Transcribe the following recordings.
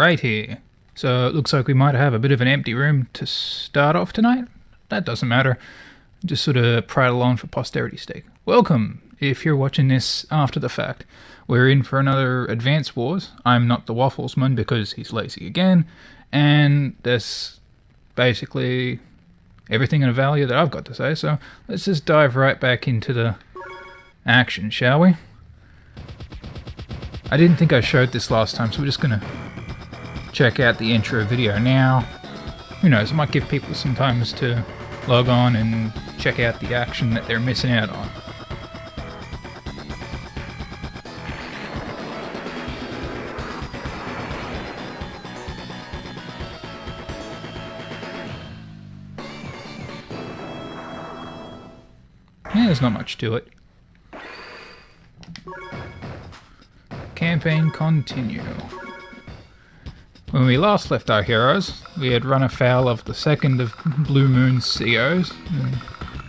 Alright here. So it looks like we might have a bit of an empty room to start off tonight. That doesn't matter. Just sort of prattle on for posterity's sake. Welcome, if you're watching this after the fact. We're in for another Advance Wars. I'm not the Wafflesman because he's lazy again. And there's basically everything in a value that I've got to say. So let's just dive right back into the action, shall we? I didn't think I showed this last time, so we're just going to check out the intro video now. Who knows, it might give people some time to log on and check out the action that they're missing out on. Yeah, there's not much to it. Campaign continue. When we last left our heroes, we had run afoul of the second of Blue Moon's COs,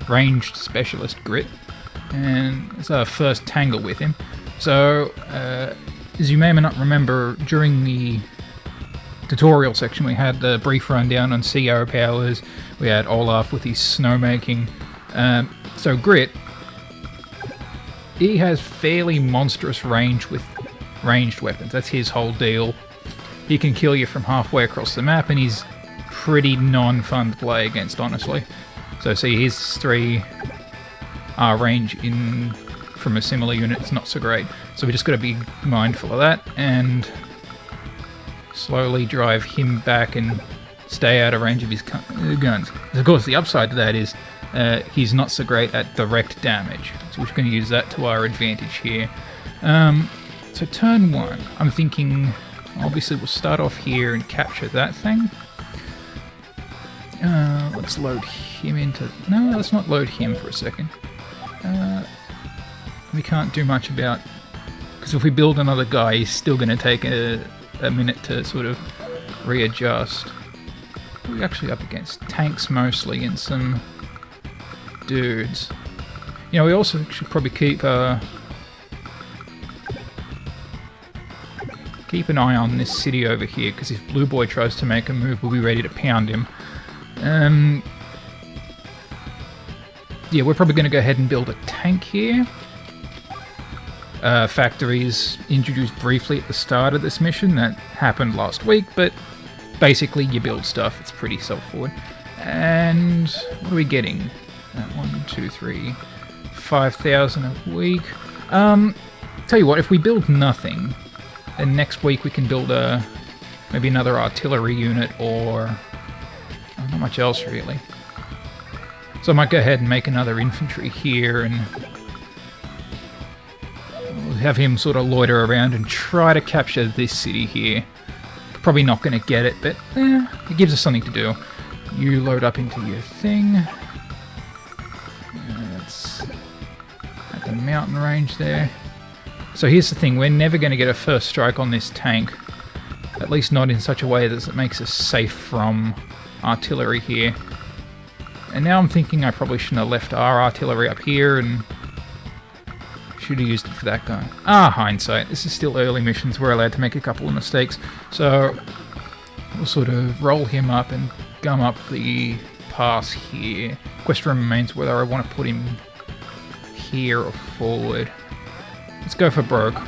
ranged specialist Grit, and it's our first tangle with him. So, as you may or may not remember, during the tutorial section we had the brief rundown on CO powers, we had Olaf with his snowmaking. So Grit, he has fairly monstrous range with ranged weapons. That's his whole deal. He can kill you from halfway across the map, and he's pretty non-fun to play against, honestly. So see, his 3 range in from a similar unit is not so great. So we just got to be mindful of that and slowly drive him back and stay out of range of his guns. Of course, the upside to that is he's not so great at direct damage. So we're just going to use that to our advantage here. So turn 1, I'm thinking obviously we'll start off here and capture that thing. Let's load him into... No, let's not load him for a second. We can't do much about... Because if we build another guy, he's still going to take a minute to sort of readjust. We're actually up against tanks mostly and some dudes. You know, we also should probably keep an eye on this city over here, because if Blue Boy tries to make a move, we'll be ready to pound him. Yeah, we're probably going to go ahead and build a tank here. Factories introduced briefly at the start of this mission. That happened last week, but basically you build stuff. It's pretty self-forward. And what are we getting? 1, 2, 3, 5,000 a week. Tell you what, if we build nothing, and next week we can build maybe another artillery unit or not much else really. So I might go ahead and make another infantry here and we'll have him sort of loiter around and try to capture this city here. Probably not going to get it, but it gives us something to do. You load up into your thing. That's at the mountain range there. So here's the thing, we're never going to get a first strike on this tank, at least not in such a way that it makes us safe from artillery here. And now I'm thinking I probably shouldn't have left our artillery up here and should have used it for that guy. Hindsight, this is still early missions, we're allowed to make a couple of mistakes. So we'll sort of roll him up and gum up the pass here. Question remains whether I want to put him here or forward. Let's go for broke.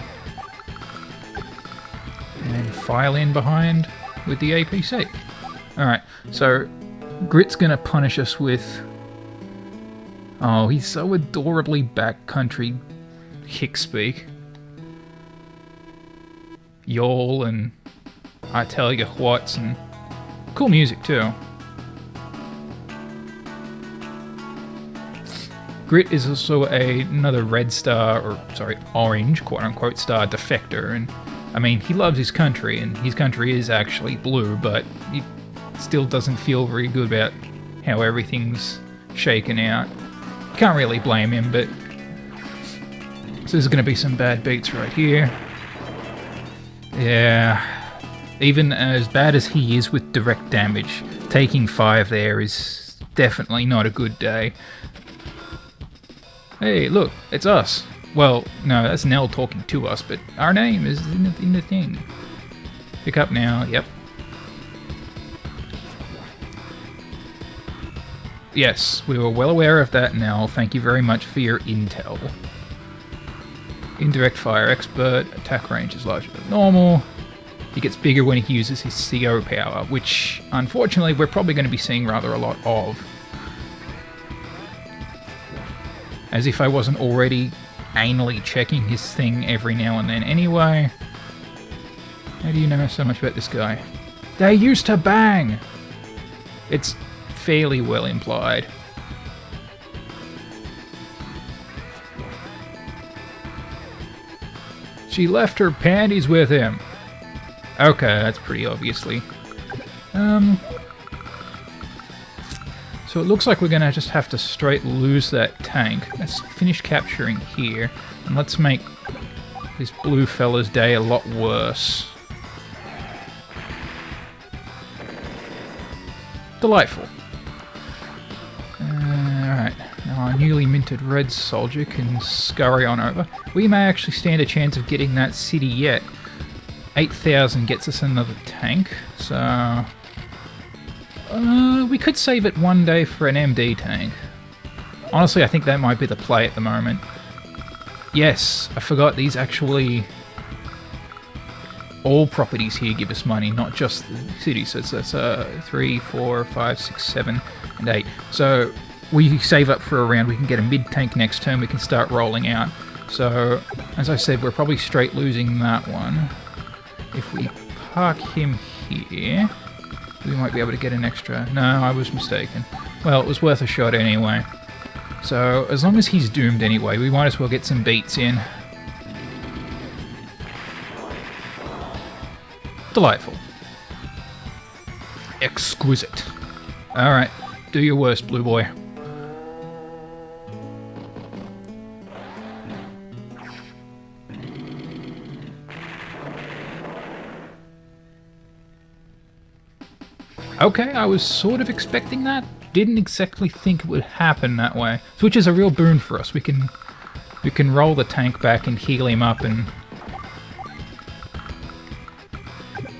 And file in behind with the APC. Alright, so Grit's gonna punish us with... Oh, he's so adorably backcountry hick speak. Y'all and I tell you what's and cool music too. Grit is also another red star, or sorry, orange, quote-unquote, star defector, and I mean, he loves his country, and his country is actually blue, but he still doesn't feel very good about how everything's shaken out. Can't really blame him, but... So there's going to be some bad beats right here. Yeah, even as bad as he is with direct damage, taking 5 there is definitely not a good day. Hey, look, it's us. Well, no, that's Nell talking to us, but our name is in the thing. Pick up now, yep. Yes, we were well aware of that now. Thank you very much for your intel. Indirect fire expert, attack range is larger than normal. He gets bigger when he uses his CO power, which unfortunately we're probably going to be seeing rather a lot of. As if I wasn't already anally checking his thing every now and then anyway. How do you know so much about this guy? They used to bang! It's fairly well implied. She left her panties with him. Okay, that's pretty obviously. So it looks like we're gonna just have to straight lose that tank. Let's finish capturing here, and let's make this blue fella's day a lot worse. Delightful. Alright, now our newly minted red soldier can scurry on over. We may actually stand a chance of getting that city yet. 8,000 gets us another tank, so... we could save it one day for an MD tank. Honestly, I think that might be the play at the moment. Yes, I forgot these actually... all properties here give us money, not just the city. So that's 3, 4, 5, 6, 7, and 8. So we save up for a round, we can get a mid-tank next turn, we can start rolling out. So, as I said, we're probably straight losing that one. If we park him here, we might be able to get an extra... No, I was mistaken. Well, it was worth a shot anyway. So, as long as he's doomed anyway, we might as well get some beats in. Delightful. Exquisite. Alright, do your worst, blue boy. Okay, I was sort of expecting that. Didn't exactly think it would happen that way. Which is a real boon for us. We can roll the tank back and heal him up, and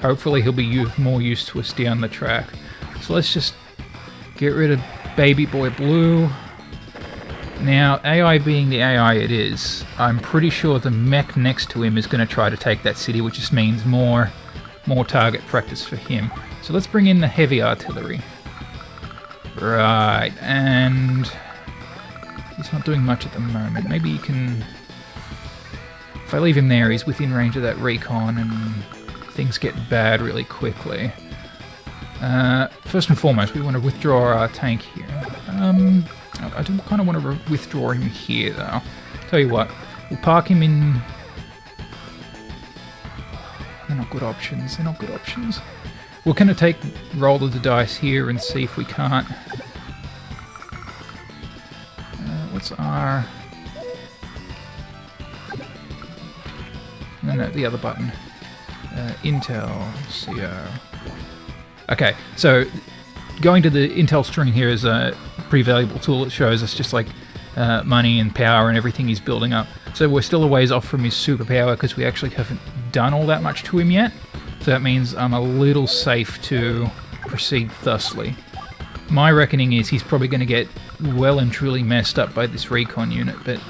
hopefully he'll be more used to us down the track. So let's just get rid of baby boy blue. Now, AI being the AI it is, I'm pretty sure the mech next to him is going to try to take that city, which just means more target practice for him. So let's bring in the heavy artillery. Right, and he's not doing much at the moment. Maybe he can... If I leave him there, he's within range of that recon, and things get bad really quickly. First and foremost, we want to withdraw our tank here. I do kind of want to withdraw him here, though. Tell you what, we'll park him in... They're not good options. They're not good options. We're going to roll of the dice here and see if we can't... what's our... No, the other button. Intel, CO. Okay, so going to the Intel string here is a pretty valuable tool. It shows us just like money and power and everything he's building up. So we're still a ways off from his superpower because we actually haven't done all that much to him yet. So that means I'm a little safe to proceed thusly. My reckoning is he's probably going to get well and truly messed up by this recon unit, but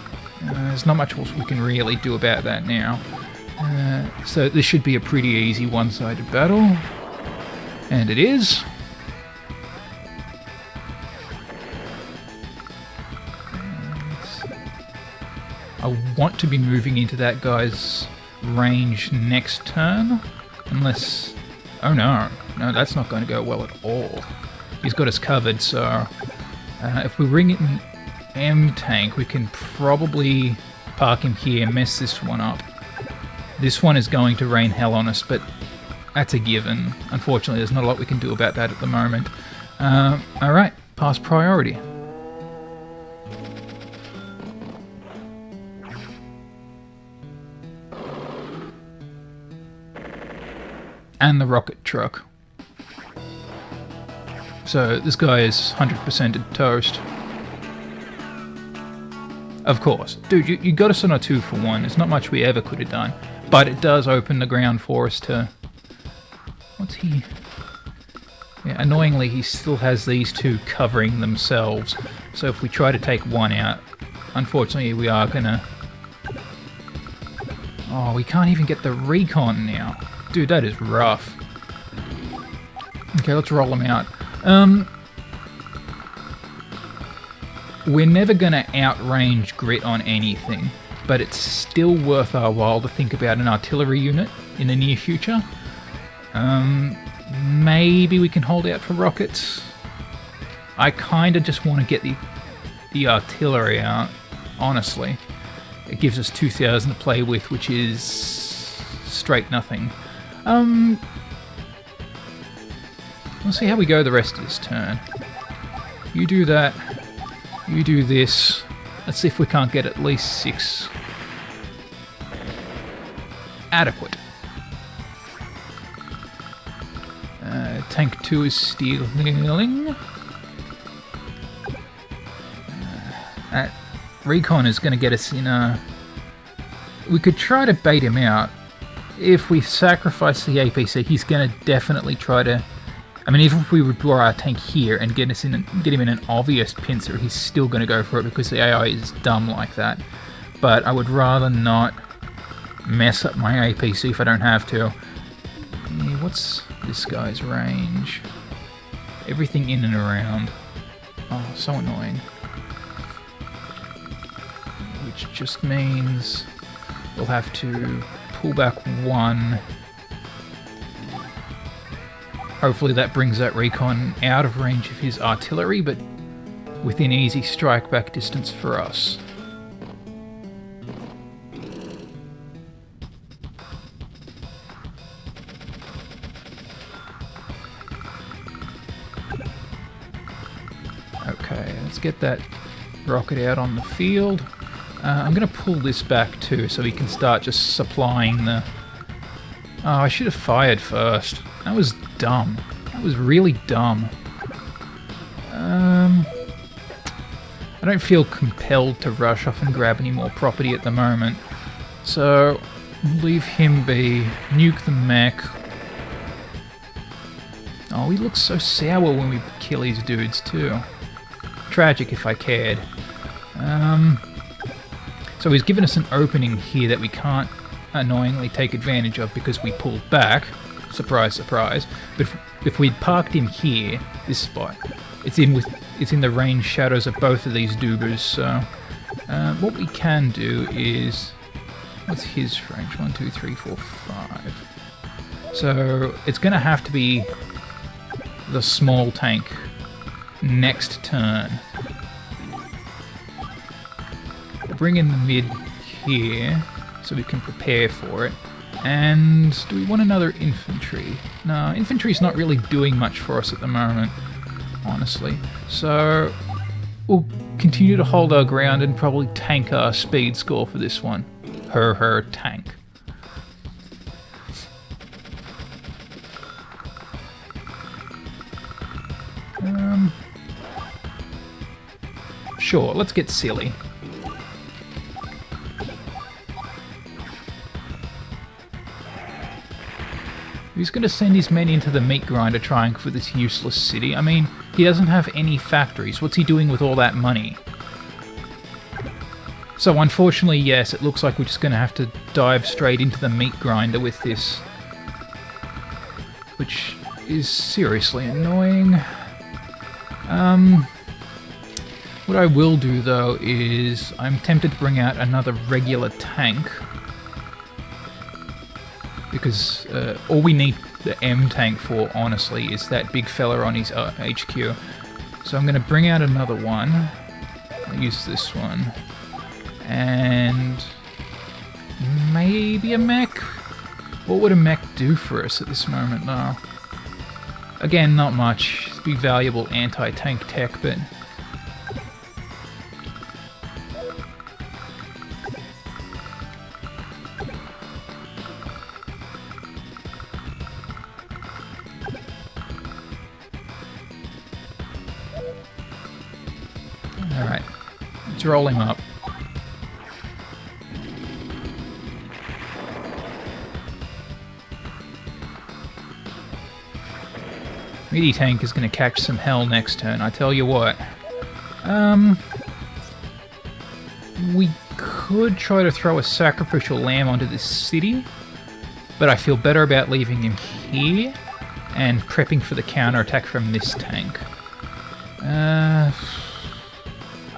there's not much else we can really do about that now. So this should be a pretty easy one-sided battle. And it is. I want to be moving into that guy's range next turn. Unless... Oh no. No, that's not going to go well at all. He's got us covered, so... if we ring in M-Tank, we can probably park him here and mess this one up. This one is going to rain hell on us, but that's a given. Unfortunately, there's not a lot we can do about that at the moment. Alright, pass priority. And the rocket truck. So this guy is 100%ed toast. Of course. Dude, you got us on a 2-for-1. There's not much we ever could have done. But it does open the ground for us to he... Yeah, annoyingly, he still has these two covering themselves. So if we try to take one out, unfortunately we are gonna... Oh, we can't even get the recon now. Dude, that is rough. Okay, let's roll them out. We're never gonna outrange Grit on anything, but it's still worth our while to think about an artillery unit in the near future. Maybe we can hold out for rockets. I kind of just want to get the artillery out, honestly. It gives us 2,000 to play with, which is straight nothing. We'll see how we go the rest of this turn. You do that. You do this. Let's see if we can't get at least 6. Adequate. Tank 2 is stealing. That recon is going to get us in a... We could try to bait him out. If we sacrifice the APC, he's going to definitely try to... I mean, even if we would draw our tank here and get him in an obvious pincer, he's still going to go for it because the AI is dumb like that. But I would rather not mess up my APC if I don't have to. What's this guy's range? Everything in and around. Oh, so annoying. Which just means we'll have to pull back 1. Hopefully that brings that recon out of range of his artillery, but within easy strike back distance for us. Okay, let's get that rocket out on the field. I'm going to pull this back too so we can start just supplying the... Oh, I should have fired first. That was dumb. That was really dumb. I don't feel compelled to rush off and grab any more property at the moment. So, leave him be. Nuke the mech. Oh, he looks so sour when we kill these dudes too. Tragic if I cared. So he's given us an opening here that we can't annoyingly take advantage of because we pulled back. Surprise, surprise. But if we'd parked him here, this spot, it's in the range shadows of both of these doobers. So what we can do is, what's his range? 1, 2, 3, 4, 5. So it's going to have to be the small tank next turn. We'll bring in the mid here so we can prepare for it. And do we want another infantry? No, infantry's not really doing much for us at the moment, honestly. So we'll continue to hold our ground and probably tank our speed score for this one. Her tank. Sure, let's get silly. He's going to send his men into the meat grinder trying for this useless city. I mean, he doesn't have any factories. What's he doing with all that money? So unfortunately, yes, it looks like we're just going to have to dive straight into the meat grinder with this. Which is seriously annoying. What I will do, though, is I'm tempted to bring out another regular tank. Because all we need the M tank for, honestly, is that big fella on his HQ. So I'm going to bring out another one. I'll use this one. And maybe a mech? What would a mech do for us at this moment, though? Again, not much. It'd be valuable anti-tank tech, but... Alright, let's roll him up. Midi tank is going to catch some hell next turn, I tell you what. We could try to throw a sacrificial lamb onto this city, but I feel better about leaving him here and prepping for the counterattack from this tank. I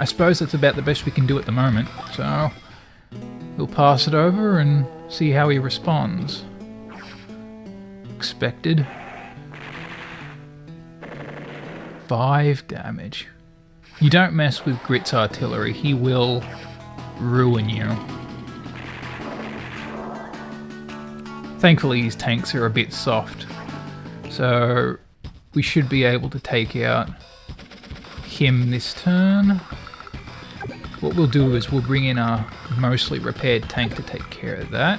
suppose that's about the best we can do at the moment, so we'll pass it over and see how he responds. Expected. 5 damage. You don't mess with Grit's artillery, he will ruin you. Thankfully his tanks are a bit soft, so we should be able to take out him this turn. What we'll do is we'll bring in a mostly repaired tank to take care of that.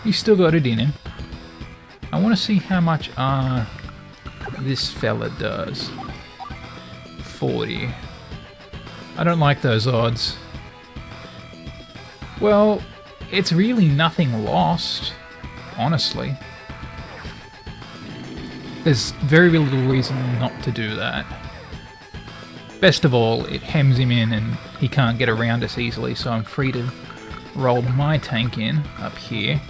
He's still got it in him. I want to see how much this fella does. 40. I don't like those odds. Well, it's really nothing lost, honestly. There's very little reason not to do that. Best of all, it hems him in and he can't get around us easily, so I'm free to roll my tank in up here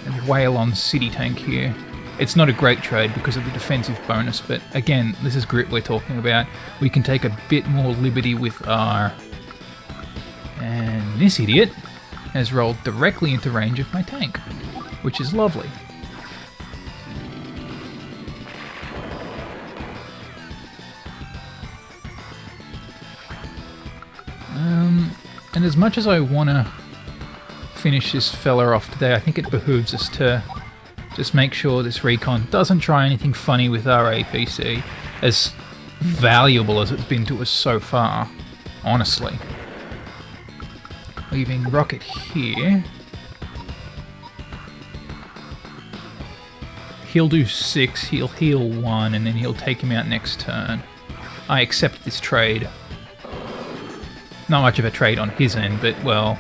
and wail on city tank here. It's not a great trade because of the defensive bonus, but again, this is Grit we're talking about. We can take a bit more liberty with our... And this idiot has rolled directly into range of my tank, which is lovely. And as much as I want to finish this fella off today, I think it behooves us to just make sure this recon doesn't try anything funny with our APC, as valuable as it's been to us so far, honestly. Leaving Rocket here. He'll do 6, he'll heal 1, and then he'll take him out next turn. I accept this trade. Not much of a trade on his end, but, well,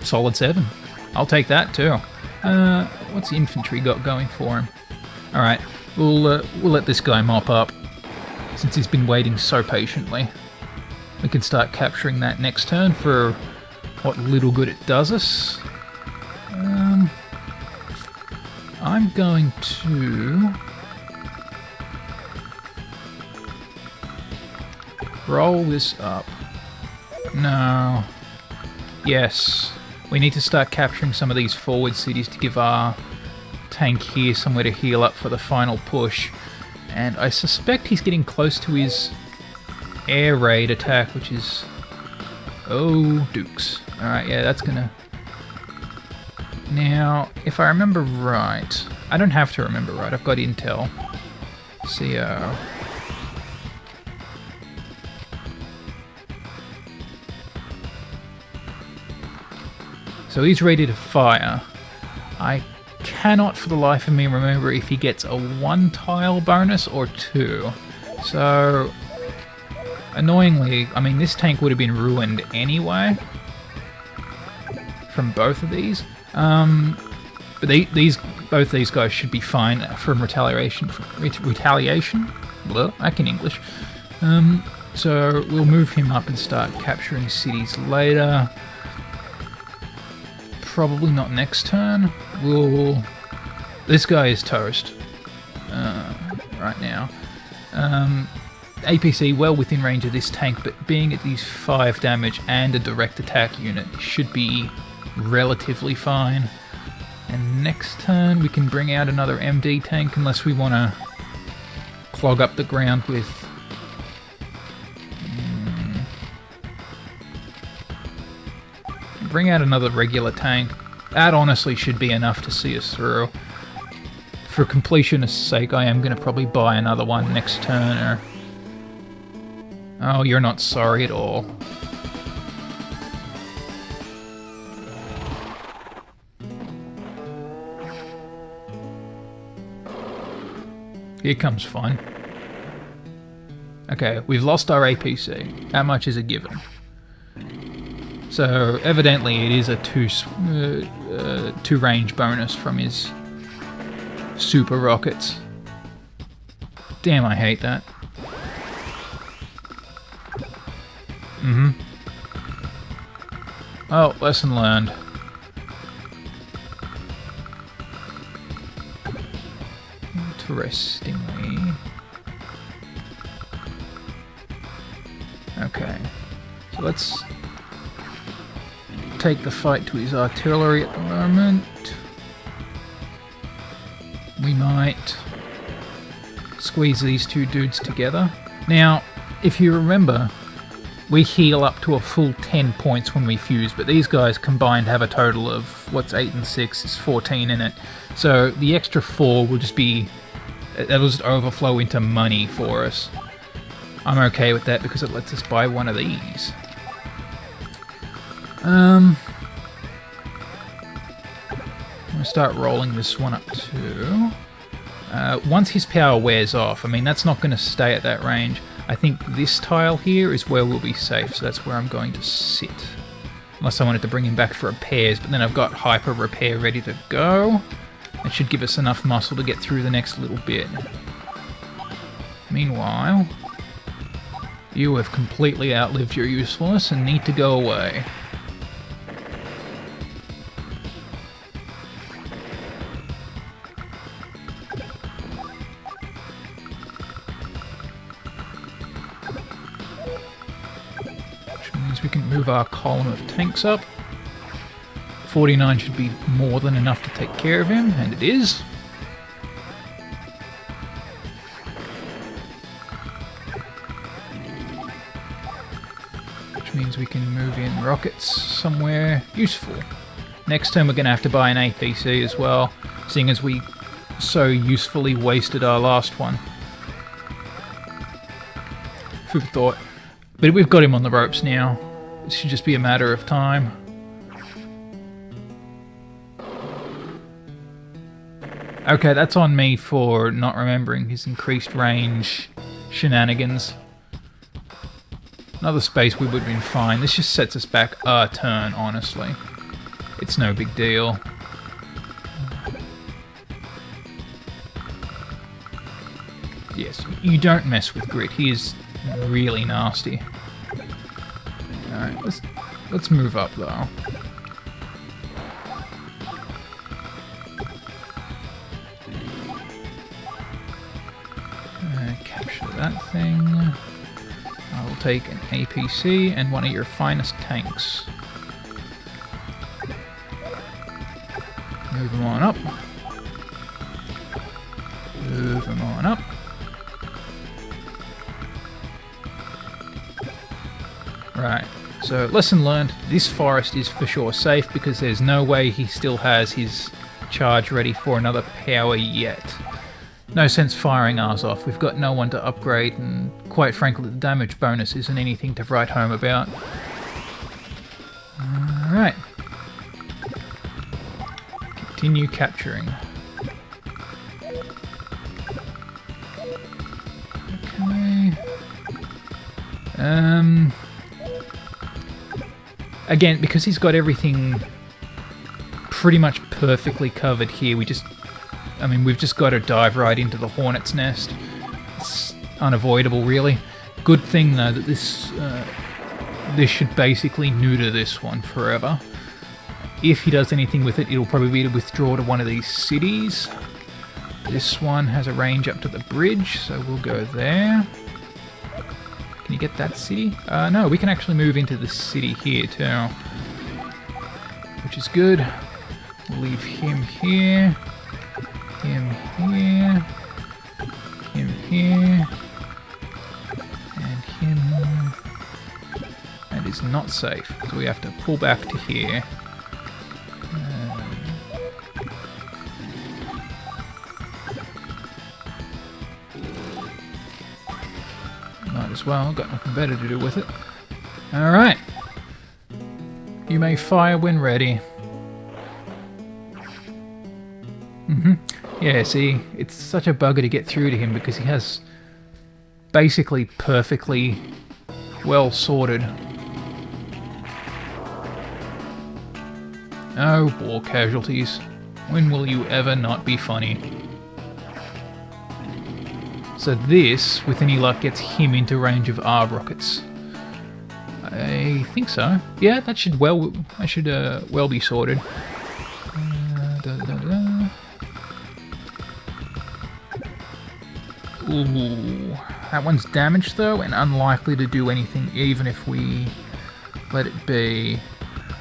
solid 7. I'll take that too. What's the infantry got going for him? Alright, we'll let this guy mop up, since he's been waiting so patiently. We can start capturing that next turn for what little good it does us. I'm going to roll this up. No. Yes. We need to start capturing some of these forward cities to give our tank here somewhere to heal up for the final push. And I suspect he's getting close to his air raid attack, which is... Oh, Dukes. Alright, yeah, that's gonna... Now, if I remember right... I don't have to remember right, I've got intel. CO... So he's ready to fire. I cannot for the life of me remember if he gets a 1 tile bonus or 2. So, annoyingly, I mean, this tank would have been ruined anyway from both of these. But both these guys should be fine from retaliation. Well, I can English. So we'll move him up and start capturing cities later. Probably not next turn. This guy is toast right now. APC well within range of this tank, but being at these 5 damage and a direct attack unit should be relatively fine. And next turn we can bring out another MD tank unless we want to clog up the ground with... Bring out another regular tank. That honestly should be enough to see us through. For completionist's sake, I am going to probably buy another one next turn. Or... Oh, you're not sorry at all. Here comes fun. Okay, we've lost our APC. How much is a given? So evidently it is a two range bonus from his super rockets. Damn, I hate that. Oh, lesson learned. Interestingly. Okay. So let's take the fight to his artillery at the moment. We might squeeze these two dudes together. Now, if you remember, we heal up to a full 10 points when we fuse, but these guys combined have a total of, what's 8 and 6 is 14 in it. So the extra 4 will just be, that'll just overflow into money for us. I'm okay with that because it lets us buy one of these. I'm going to start rolling this one up too. Once his power wears off, I mean, that's not going to stay at that range. I think this tile here is where we'll be safe, so that's where I'm going to sit. Unless I wanted to bring him back for repairs, but then I've got hyper repair ready to go. That should give us enough muscle to get through the next little bit. Meanwhile, you have completely outlived your usefulness and need to go away. We can move our column of tanks up. 49 should be more than enough to take care of him, and it is. Which means we can move in rockets somewhere useful. Next turn we're going to have to buy an APC as well, seeing as we so usefully wasted our last one. Who'd have thought? But we've got him on the ropes now. It should just be a matter of time. Okay, that's on me for not remembering his increased range shenanigans. Another space we would have been fine. This just sets us back a turn, honestly. It's no big deal. Yes, you don't mess with Grit. He is really nasty. Alright, let's move up though. Capture that thing. I will take an APC and one of your finest tanks. Move them on up. Move them on up. Right, so lesson learned, this forest is for sure safe because there's no way he still has his charge ready for another power yet. No sense firing ours off, we've got no one to upgrade, and quite frankly the damage bonus isn't anything to write home about. Alright. Continue capturing. Okay. Again, because he's got everything pretty much perfectly covered here, we've just got to dive right into the hornet's nest. It's unavoidable, really. Good thing, though, that this should basically neuter this one forever. If he does anything with it, it'll probably be to withdraw to one of these cities. This one has a range up to the bridge, so we'll go there. Can you get that city? No, we can actually move into the city here too. Which is good. We'll leave him here. Him here. Him here. And him. And is not safe. So we have to pull back to here. Might as well, got nothing better to do with it. Alright. You may fire when ready. Yeah, see, it's such a bugger to get through to him because he has basically perfectly well sorted Oh, war casualties. When will you ever not be funny? So this, with any luck, gets him into range of our rockets. I think so. Yeah, that should well be sorted. Ooh, that one's damaged though, and unlikely to do anything even if we let it be.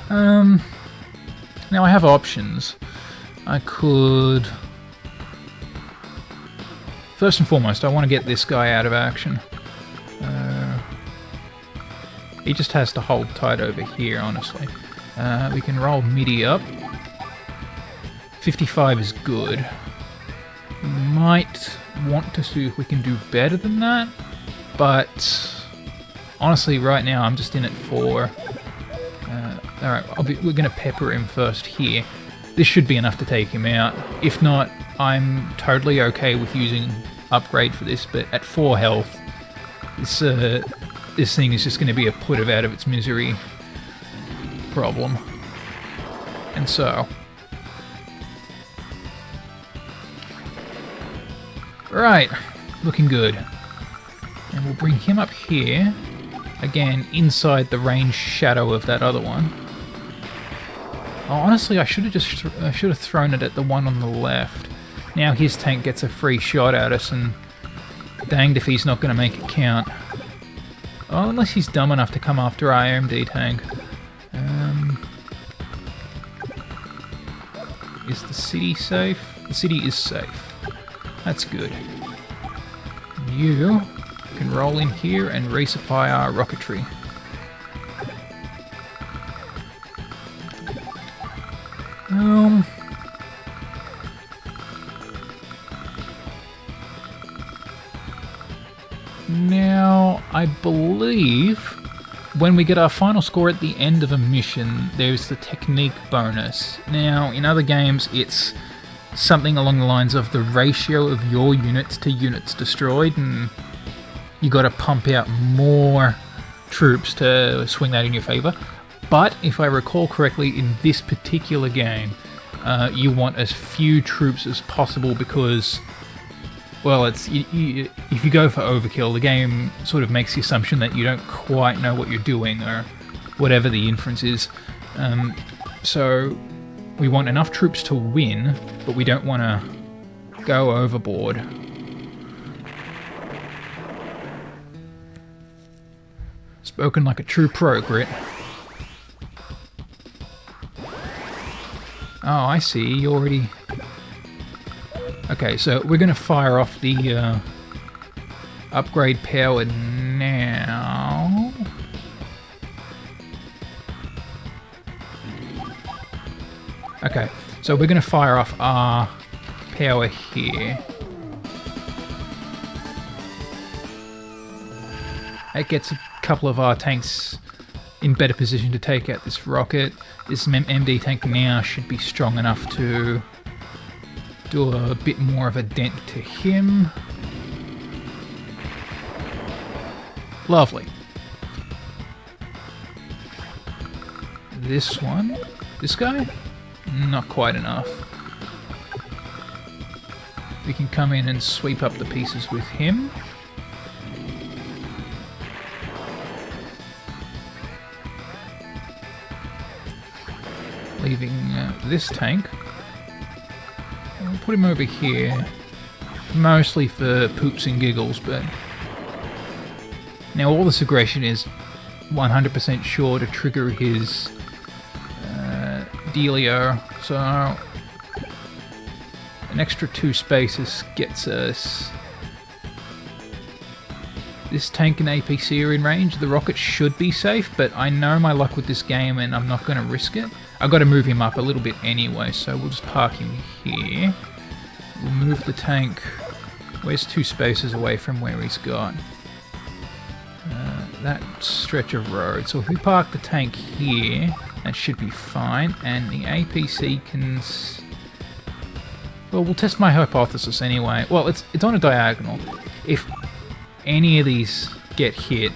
Now I have options. I could... First and foremost, I want to get this guy out of action. He just has to hold tight over here, honestly. We can roll MIDI up. 55 is good. We might want to see if we can do better than that, but honestly, right now I'm just in it for... Alright, we're going to pepper him first here. This should be enough to take him out. If not, I'm totally okay with using upgrade for this, but at 4 health, this thing is just going to be a put it out of its misery problem. And so... Right, looking good. And we'll bring him up here, again, inside the range shadow of that other one. Oh, honestly, I should have thrown it at the one on the left. Now his tank gets a free shot at us, and danged if he's not going to make it count. Oh, unless he's dumb enough to come after our AMD tank. Is the city safe? The city is safe. That's good. You can roll in here and resupply our rocketry. Now, I believe when we get our final score at the end of a mission, there's the technique bonus. Now, in other games, it's something along the lines of the ratio of your units to units destroyed, and you got to pump out more troops to swing that in your favor. But if I recall correctly, in this particular game, you want as few troops as possible because, well, if you go for overkill, the game sort of makes the assumption that you don't quite know what you're doing, or whatever the inference is. So we want enough troops to win, but we don't want to go overboard. Spoken like a true pro, Grit. Oh, I see, you already... Okay, so we're going to fire off the upgrade power now. Okay, so we're going to fire off our power here. It gets a couple of our tanks in better position to take out this rocket. This MD tank now should be strong enough to do a bit more of a dent to him. Lovely. This one, this guy, not quite enough. We can come in and sweep up the pieces with him. Leaving this tank. We'll put him over here, mostly for poops and giggles, but now all this aggression is 100% sure to trigger his dealio, so an extra 2 spaces gets us. This tank and APC are in range. The rocket should be safe, but I know my luck with this game and I'm not going to risk it. I've got to move him up a little bit anyway, so we'll just park him here. We'll move the tank. Where's 2 spaces away from where he's got that stretch of road. So if we park the tank here, that should be fine, and the APC can... Well, we'll test my hypothesis anyway. Well, it's on a diagonal. If any of these get hit,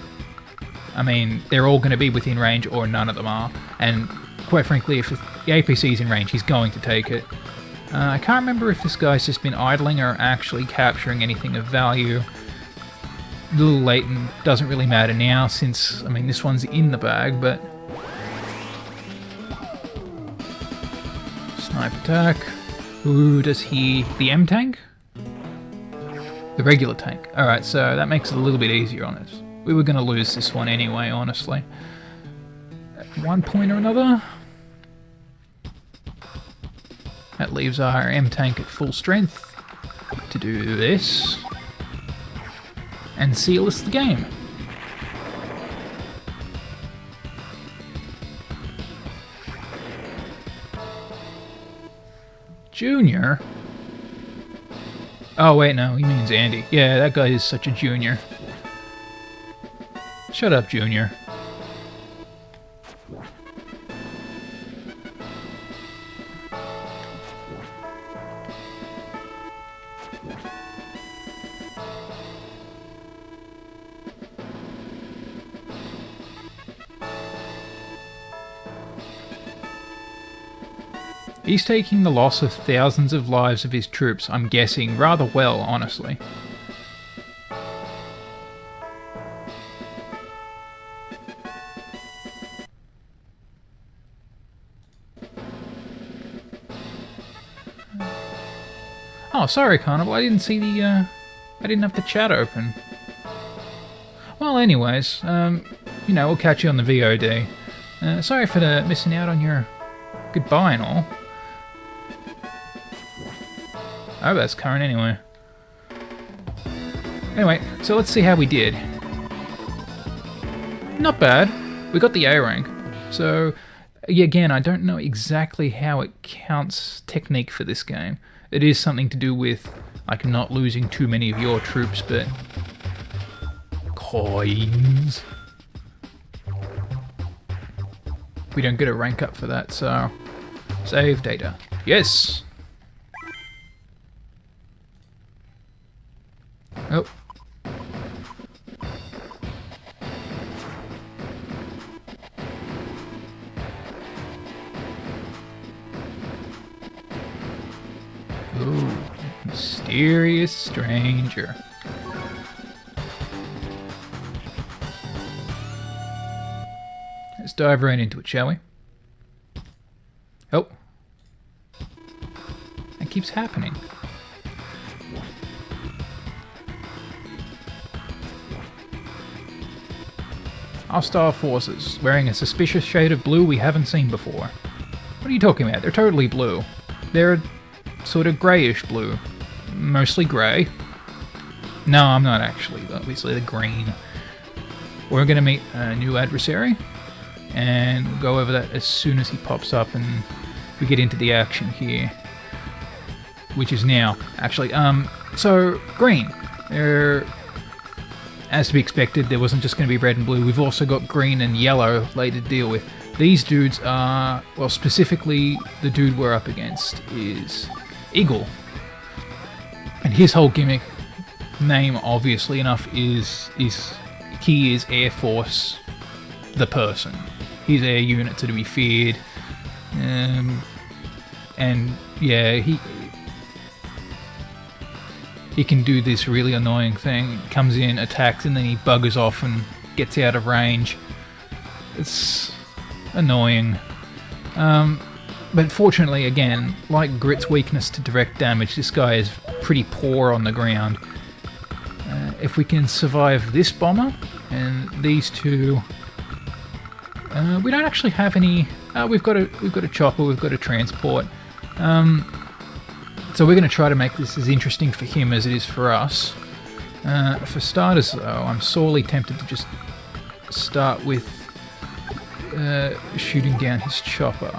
I mean, they're all going to be within range, or none of them are. And quite frankly, if the APC's in range, he's going to take it. I can't remember if this guy's just been idling or actually capturing anything of value. A little late and doesn't really matter now since, I mean, this one's in the bag, but... Snipe attack. Who does he... The M tank? The regular tank. Alright, so that makes it a little bit easier on us. We were going to lose this one anyway, honestly. At one point or another. That leaves our M tank at full strength to do this. And seal us the game. Junior? Oh wait, no, he means Andy. Yeah, that guy is such a junior. Shut up, Junior. He's taking the loss of thousands of lives of his troops, I'm guessing, rather well, honestly. Oh, sorry, Carnival, I didn't see the, I didn't have the chat open. Well, anyways, you know, we'll catch you on the VOD. Sorry for missing out on your goodbye and all. Oh, that's current anyway. Anyway, so let's see how we did. Not bad. We got the A rank. So, again, I don't know exactly how it counts technique for this game. It is something to do with, like, not losing too many of your troops, but... Coins. We don't get a rank up for that, so... Save data. Yes! Oh. Ooh, mysterious stranger. Let's dive right into it, shall we? Oh. That keeps happening. Hostile forces, wearing a suspicious shade of blue we haven't seen before. What are you talking about? They're totally blue. They're sort of greyish blue. Mostly grey. No, I'm not actually. Obviously, they're green. We're going to meet a new adversary, and we'll go over that as soon as he pops up and we get into the action here. Which is now, actually. So, green. They're... As to be expected, there wasn't just going to be red and blue. We've also got green and yellow later to deal with. These dudes are... Well, specifically, the dude we're up against is Eagle. And his whole gimmick, name obviously enough, is he is Air Force the person. He's air unit to be feared. And yeah, he can do this really annoying thing. He comes in, attacks, and then he buggers off and gets out of range. It's annoying. But fortunately, again, like Grit's weakness to direct damage, this guy is pretty poor on the ground. If we can survive this bomber and these two, we don't actually have any. We've got a chopper, we've got a transport. So we're going to try to make this as interesting for him as it is for us. For starters, though, I'm sorely tempted to just start with shooting down his chopper.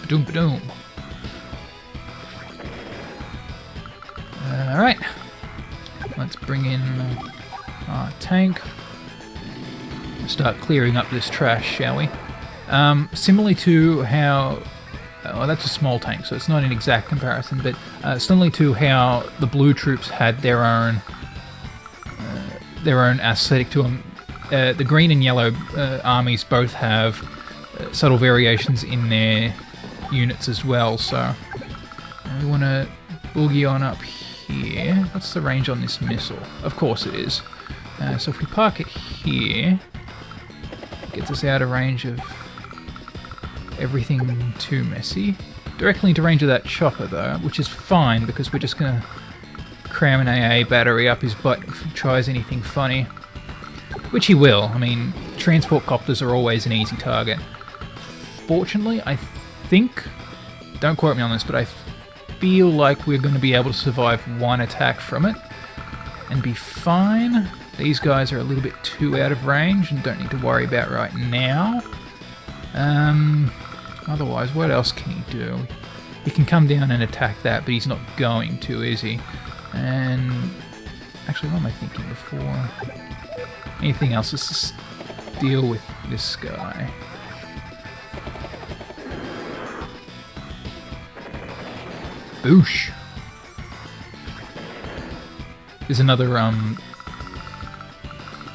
Ba-doom, ba-doom. Alright. Let's bring in our tank. Start clearing up this trash, shall we? Similarly to how... Well, that's a small tank, so it's not an exact comparison, but similarly to how the blue troops had their own aesthetic to them, the green and yellow armies both have subtle variations in their units as well, so we want to boogie on up here. What's the range on this missile? Of course it is. So if we park it here, it gets us out of range of everything too messy. Directly into range of that chopper though, which is fine because we're just going to cram an AA battery up his butt if he tries anything funny. Which he will. I mean, transport copters are always an easy target. Fortunately, I think, don't quote me on this, but I feel like we're going to be able to survive one attack from it and be fine. These guys are a little bit too out of range and don't need to worry about right now. Otherwise, what else can he do? He can come down and attack that, but he's not going to, is he? And actually, what am I thinking before? Anything else? Let's just deal with this guy. Boosh! There's another,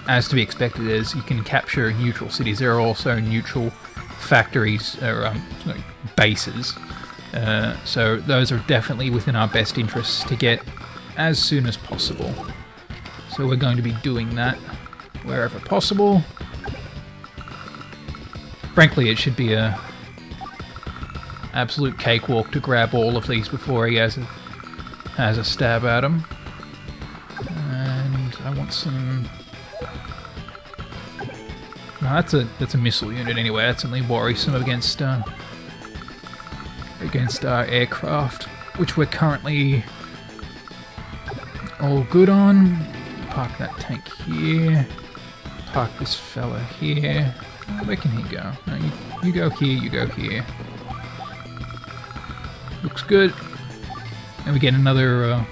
as to be expected, is you can capture neutral cities. There are also neutral factories, or bases. So those are definitely within our best interests to get as soon as possible. So we're going to be doing that wherever possible. Frankly, it should be a absolute cakewalk to grab all of these before he has a stab at them. And I want some... No, that's a missile unit anyway. That's only worrisome against our aircraft, which we're currently all good on. Park that tank here. Park this fella here. Where can he go? No, you go here, you go here. Looks good. And we get another,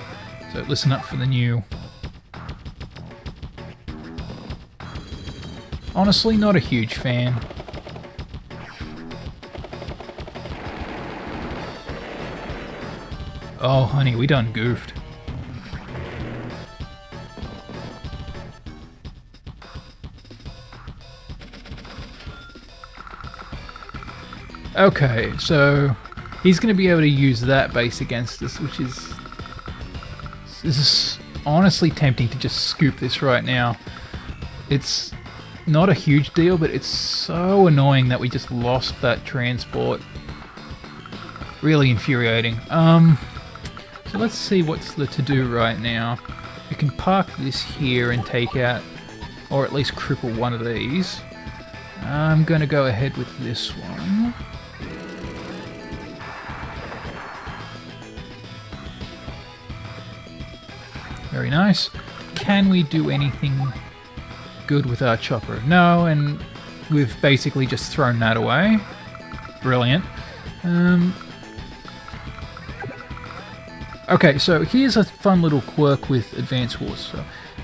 so listen up for the new. Honestly, not a huge fan. Oh, honey, we done goofed. Okay, so he's going to be able to use that base against us, which is... This is honestly tempting to just scoop this right now. It's not a huge deal, but it's so annoying that we just lost that transport. Really infuriating. So let's see what's the to-do right now. We can park this here and take out, or at least cripple one of these. I'm going to go ahead with this one. Very nice. Can we do anything good with our chopper? No, and we've basically just thrown that away. Brilliant. Okay, so here's a fun little quirk with Advanced Wars.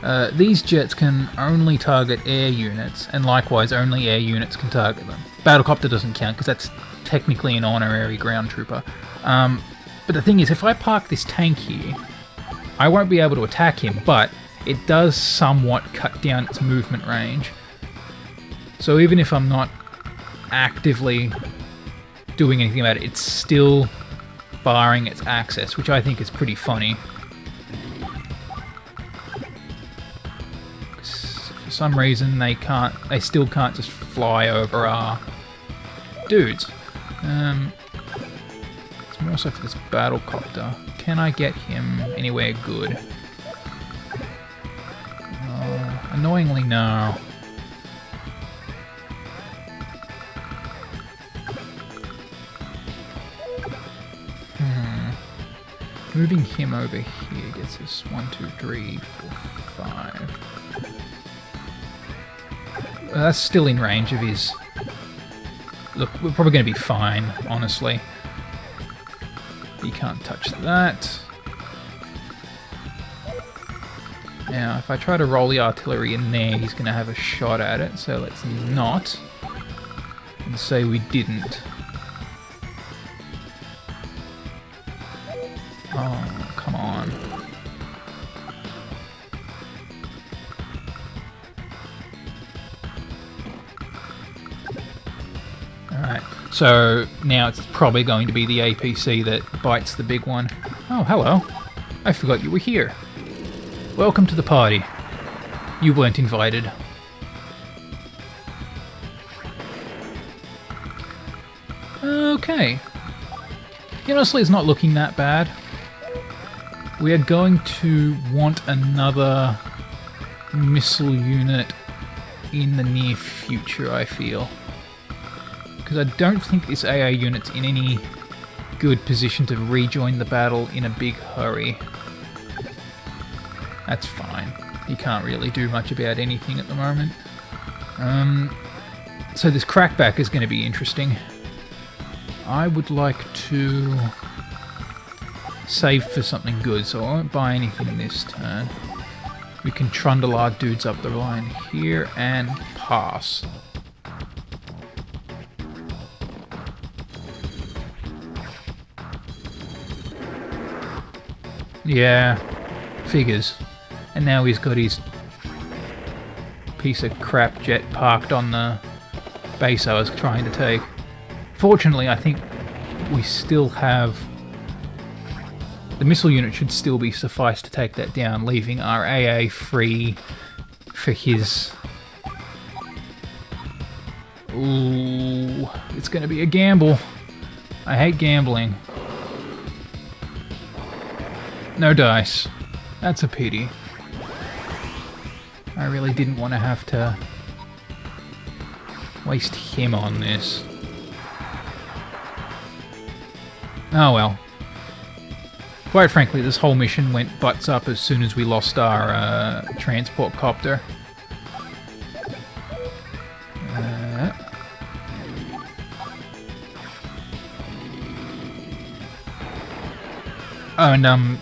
So, these jets can only target air units, and likewise only air units can target them. Battlecopter doesn't count because that's technically an honorary ground trooper. But the thing is, if I park this tank here, I won't be able to attack him, but it does somewhat cut down its movement range. So even if I'm not actively doing anything about it, it's still barring its access, which I think is pretty funny. For some reason they still can't just fly over our dudes. It's more so for this battlecopter. Can I get him anywhere good? Annoyingly, no. Moving him over here gets us 1, 2, 3, 4, 5. That's still in range of his... Look, we're probably going to be fine, honestly. He can't touch that. Now, if I try to roll the artillery in there, he's going to have a shot at it, so let's not. And say we didn't. Oh, come on. Alright, so now it's probably going to be the APC that bites the big one. Oh, hello. I forgot you were here. Welcome to the party. You weren't invited. Okay. Honestly, it's not looking that bad. We are going to want another missile unit in the near future, I feel. Because I don't think this AA unit's in any good position to rejoin the battle in a big hurry. That's fine. You can't really do much about anything at the moment. So this crackback is going to be interesting. I would like to save for something good, so I won't buy anything this turn. We can trundle our dudes up the line here and pass. Yeah, figures. And now he's got his piece of crap jet parked on the base I was trying to take. Fortunately, I think we still have... The missile unit should still be suffice to take that down, leaving our AA free for his... Ooh, it's going to be a gamble. I hate gambling. No dice. That's a pity. I really didn't want to have to waste him on this. Oh well. Quite frankly, this whole mission went butts up as soon as we lost our transport copter. Oh, and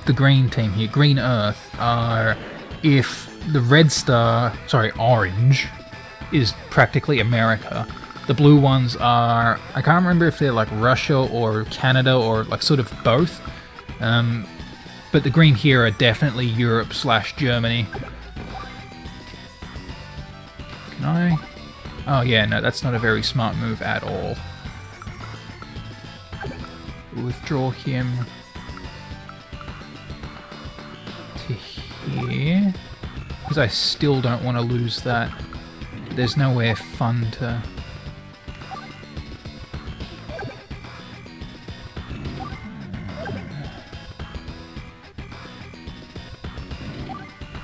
the green team here, Green Earth, are if the red star, sorry, orange, is practically America. The blue ones are, I can't remember if they're like Russia or Canada or like sort of both. But the green here are definitely Europe/Germany. Can I? Oh yeah, no, that's not a very smart move at all. Withdraw him to here. Because I still don't want to lose that. There's nowhere fun to...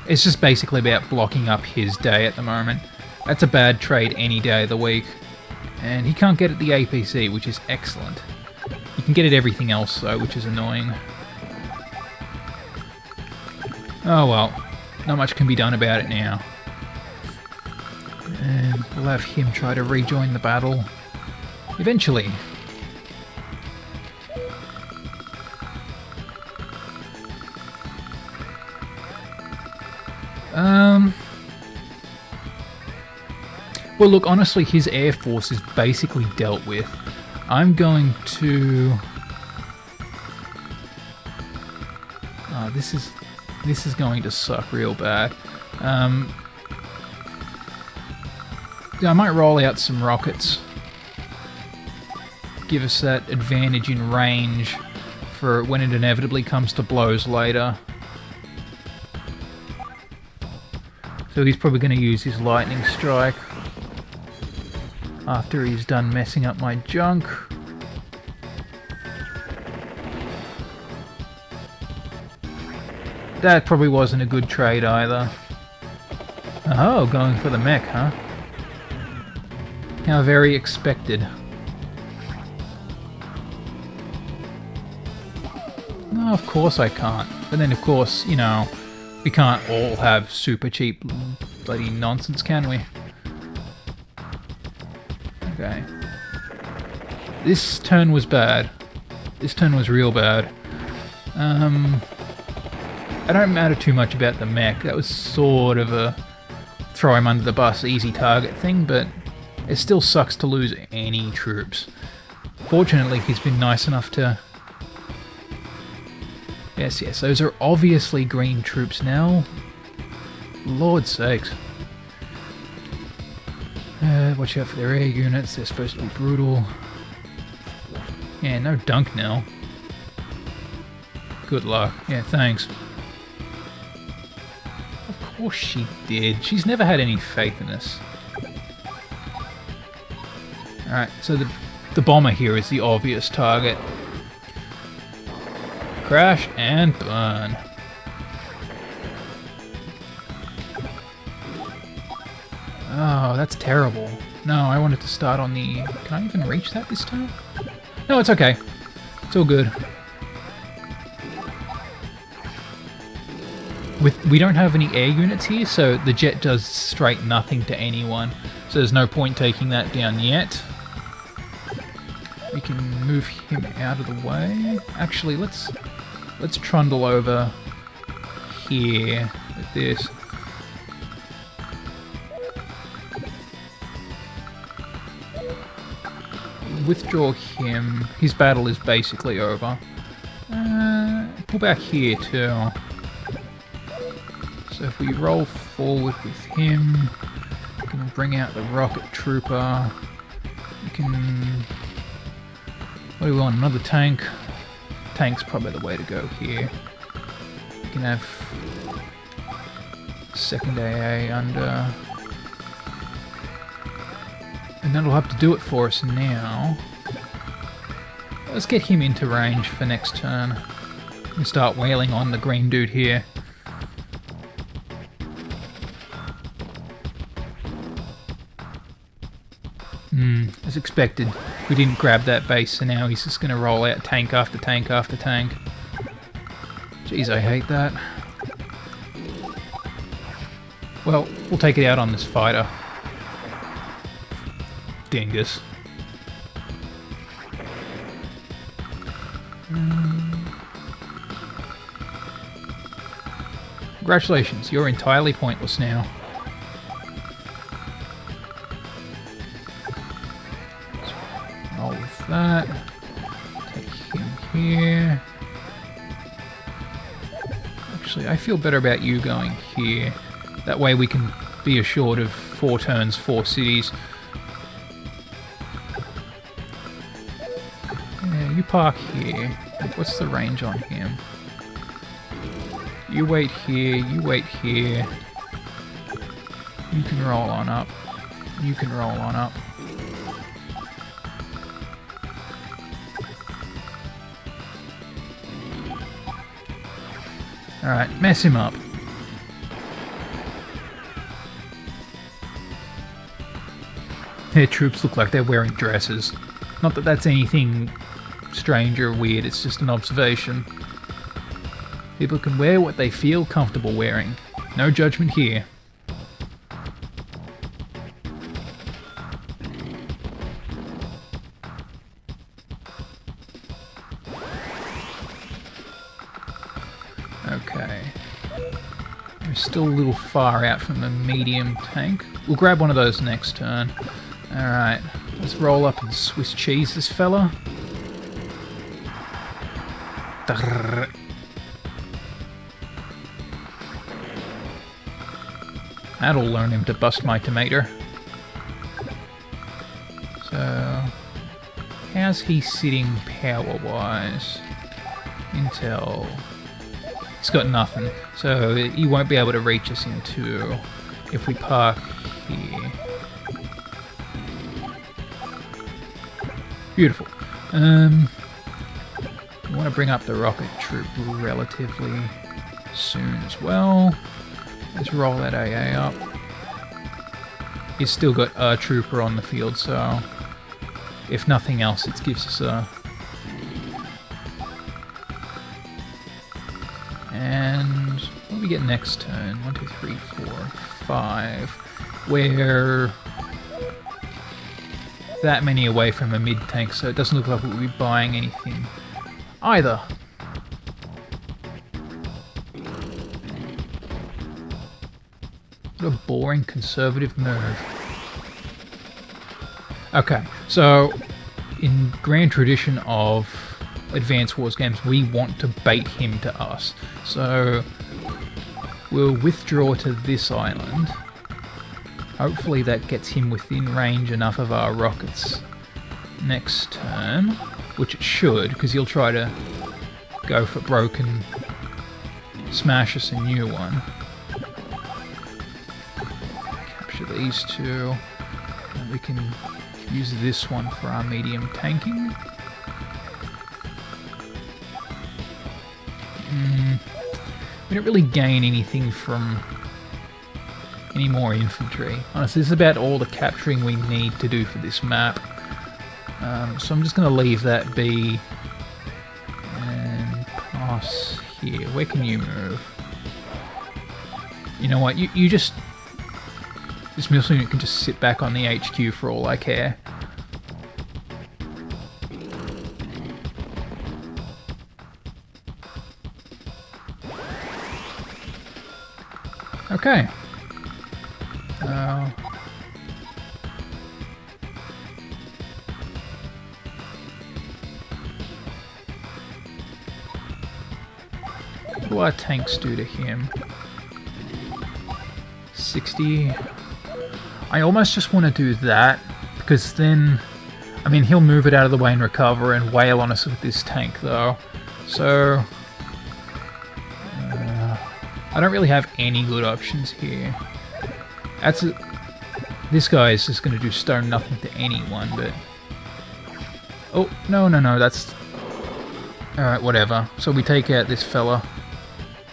It's just basically about blocking up his day at the moment. That's a bad trade any day of the week. And he can't get at the APC, which is excellent. He can get at everything else, though, which is annoying. Oh well, not much can be done about it now. And we'll have him try to rejoin the battle eventually. Well, look, honestly, his air force is basically dealt with. I'm going to... Oh, this is going to suck real bad. I might roll out some rockets. Give us that advantage in range for when it inevitably comes to blows later. So he's probably going to use his lightning strike after he's done messing up my junk. That probably wasn't a good trade either. Oh, going for the mech, huh? How very expected. No, of course I can't. But then, of course, you know, we can't all have super cheap bloody nonsense, can we? Okay. This turn was bad. This turn was real bad. I don't matter too much about the mech. That was sort of a throw him under the bus, easy target thing, but it still sucks to lose any troops. Fortunately, he's been nice enough to... Yes, those are obviously green troops now. Lord's sakes. Watch out for their air units. They're supposed to be brutal. Yeah, no dunk now. Good luck. Yeah, thanks. Of course she did. She's never had any faith in us. Alright, so the bomber here is the obvious target. Crash and burn. Oh, that's terrible. No, I wanted to start on the... Can I even reach that this time? No, it's okay. It's all good. We don't have any air units here, so the jet does straight nothing to anyone. So there's no point taking that down yet. We can move him out of the way. Actually, let's trundle over here with this. Withdraw him. His battle is basically over. Pull back here too. So if we roll forward with him, we can bring out the rocket trooper. We can... What do we want? Another tank? Tank's probably the way to go here. We can have second AA under... And that'll have to do it for us now. Let's get him into range for next turn. And start wailing on the green dude here. As expected. We didn't grab that base, so now he's just going to roll out tank after tank after tank. Jeez, I hate that. Well, we'll take it out on this fighter. Dingus. Congratulations, you're entirely pointless now. Let's roll with that. Take him here. Actually, I feel better about you going here. That way we can be assured of 4 turns, 4 cities. Yeah, you park here. What's the range on him? You wait here, you wait here. You can roll on up. You can roll on up. Alright, mess him up. Their troops look like they're wearing dresses. Not that that's anything strange or weird, it's just an observation. People can wear what they feel comfortable wearing. No judgment here. Okay. We're still a little far out from the medium tank. We'll grab one of those next turn. Alright, let's roll up and Swiss cheese this fella. That'll learn him to bust my tomato. So, how's he sitting power-wise? Intel. He's got nothing, so he won't be able to reach us into if we park here. Beautiful. We want to bring up the rocket troop relatively soon as well. Let's roll that AA up. He's still got a trooper on the field, so if nothing else, it gives us a... And what do we get next turn? 1, 2, 3, 4, 5. We're that many away from a mid-tank, so it doesn't look like we'll be buying anything either. What a boring conservative move. Okay, so in grand tradition of Advance Wars games, we want to bait him to us. So we'll withdraw to this island. Hopefully that gets him within range enough of our rockets next turn, which it should, because he'll try to go for broken, smash us a new one. Capture these two, and we can use this one for our medium tanking. We don't really gain anything from any more infantry. Honestly, this is about all the capturing we need to do for this map. So I'm just going to leave that be and pass here. Where can you move? You know what? You just... This missile unit can just sit back on the HQ for all I care. Okay. What do our tanks do to him? 60. I almost just want to do that, because then, I mean, he'll move it out of the way and recover and wail on us with this tank, though. So, I don't really have any good options here. This guy is just going to do stone nothing to anyone, but... Oh, no, that's... Alright, whatever. So we take out this fella.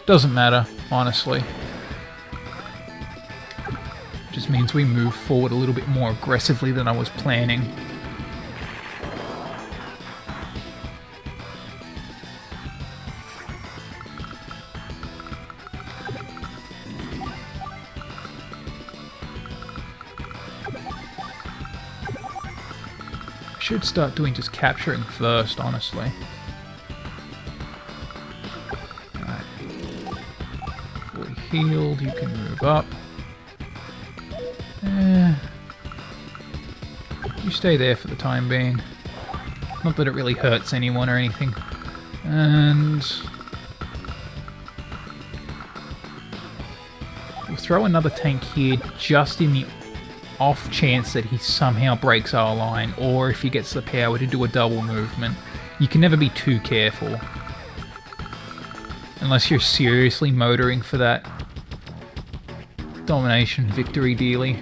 Doesn't matter, honestly. Just means we move forward a little bit more aggressively than I was planning. Should start doing just capturing first, honestly. Alright. Fully healed, you can move up. You stay there for the time being. Not that it really hurts anyone or anything. And... we'll throw another tank here just in the off chance that he somehow breaks our line, or if he gets the power to do a double movement. You can never be too careful. Unless you're seriously motoring for that domination victory dealy.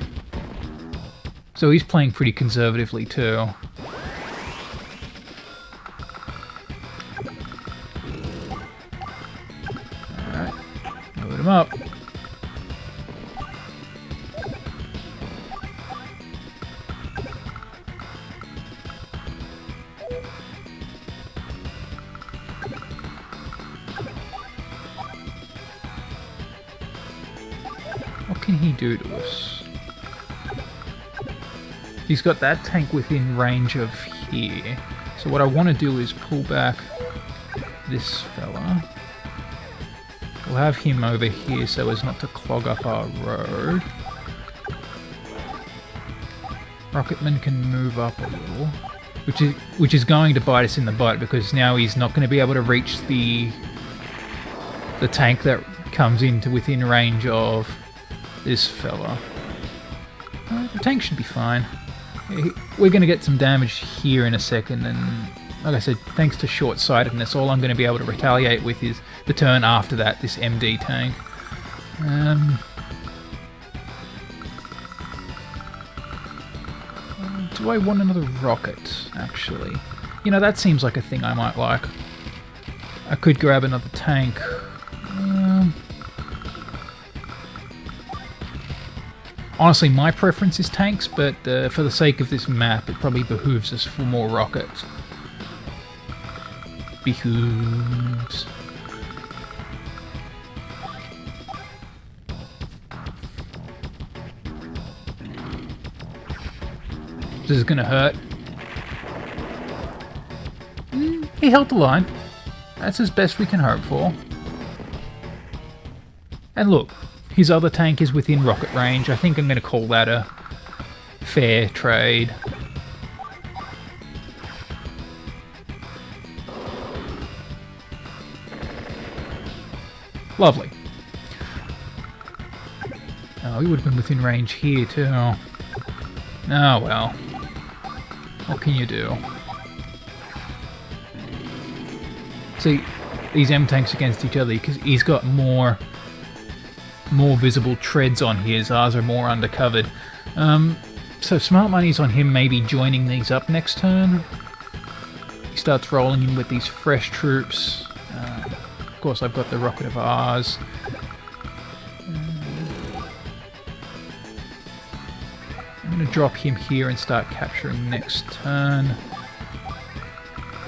So he's playing pretty conservatively too. Alright, load him up. What can he do to us? He's got that tank within range of here. So what I want to do is pull back this fella. We'll have him over here so as not to clog up our road. Rocketman can move up a little, which is going to bite us in the butt, because now he's not going to be able to reach the tank that comes into within range of this fella. The tank should be fine. We're going to get some damage here in a second, and like I said, thanks to short-sightedness, all I'm going to be able to retaliate with is the turn after that, this MD tank. Do I want another rocket, actually? You know, that seems like a thing I might like. I could grab another tank. Honestly, my preference is tanks, but for the sake of this map, it probably behooves us for more rockets. Behooves. This is gonna hurt. He held the line. That's as best we can hope for. And look, his other tank is within rocket range. I think I'm going to call that a fair trade. Lovely. Oh, he would have been within range here too. Oh well. What can you do? See, these M-tanks against each other, because he's got more visible treads on his. Ours are more undercovered. So smart money's on him maybe joining these up next turn. He starts rolling in with these fresh troops. Of course, I've got the rocket of ours. I'm going to drop him here and start capturing next turn.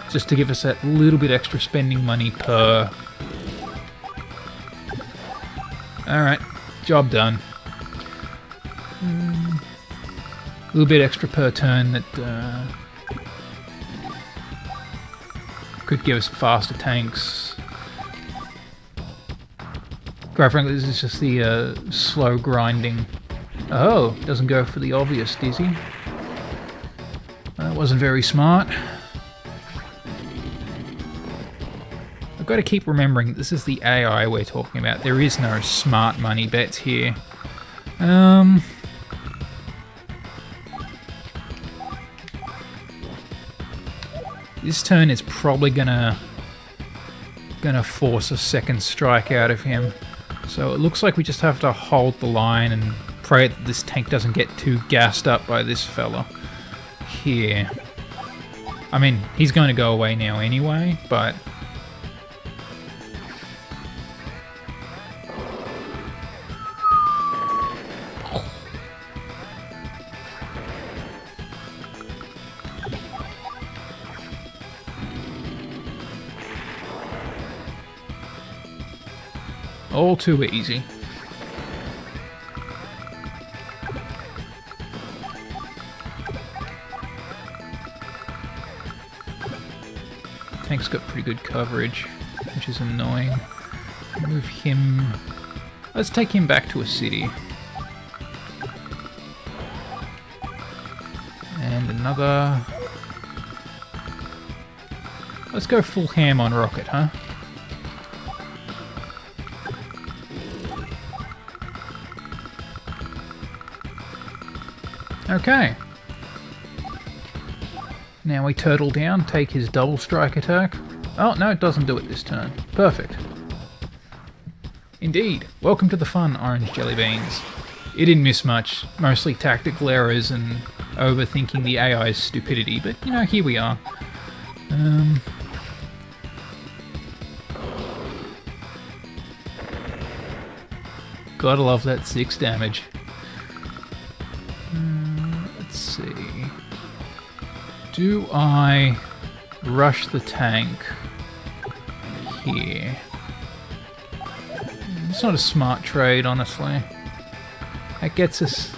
Just to give us that little bit extra spending money per... Alright, job done. A little bit extra per turn that could give us faster tanks. Quite frankly, this is just the slow grinding. Oh, doesn't go for the obvious, does he? That wasn't very smart. I've got to keep remembering this is the AI we're talking about. There is no smart money bets here. This turn is probably gonna force a second strike out of him. So it looks like we just have to hold the line and pray that this tank doesn't get too gassed up by this fella here. I mean, he's going to go away now anyway, but... all too easy. Tank's got pretty good coverage, which is annoying. Move him... Let's take him back to a city. And another... Let's go full ham on rocket, huh? Okay. Now we turtle down, take his double strike attack. Oh, no, it doesn't do it this turn. Perfect. Indeed. Welcome to the fun, Orange Jelly Beans. It didn't miss much. Mostly tactical errors and overthinking the AI's stupidity, but, you know, here we are. Gotta love that 6 damage. Let's see. Do I rush the tank here? It's not a smart trade, honestly. That gets us...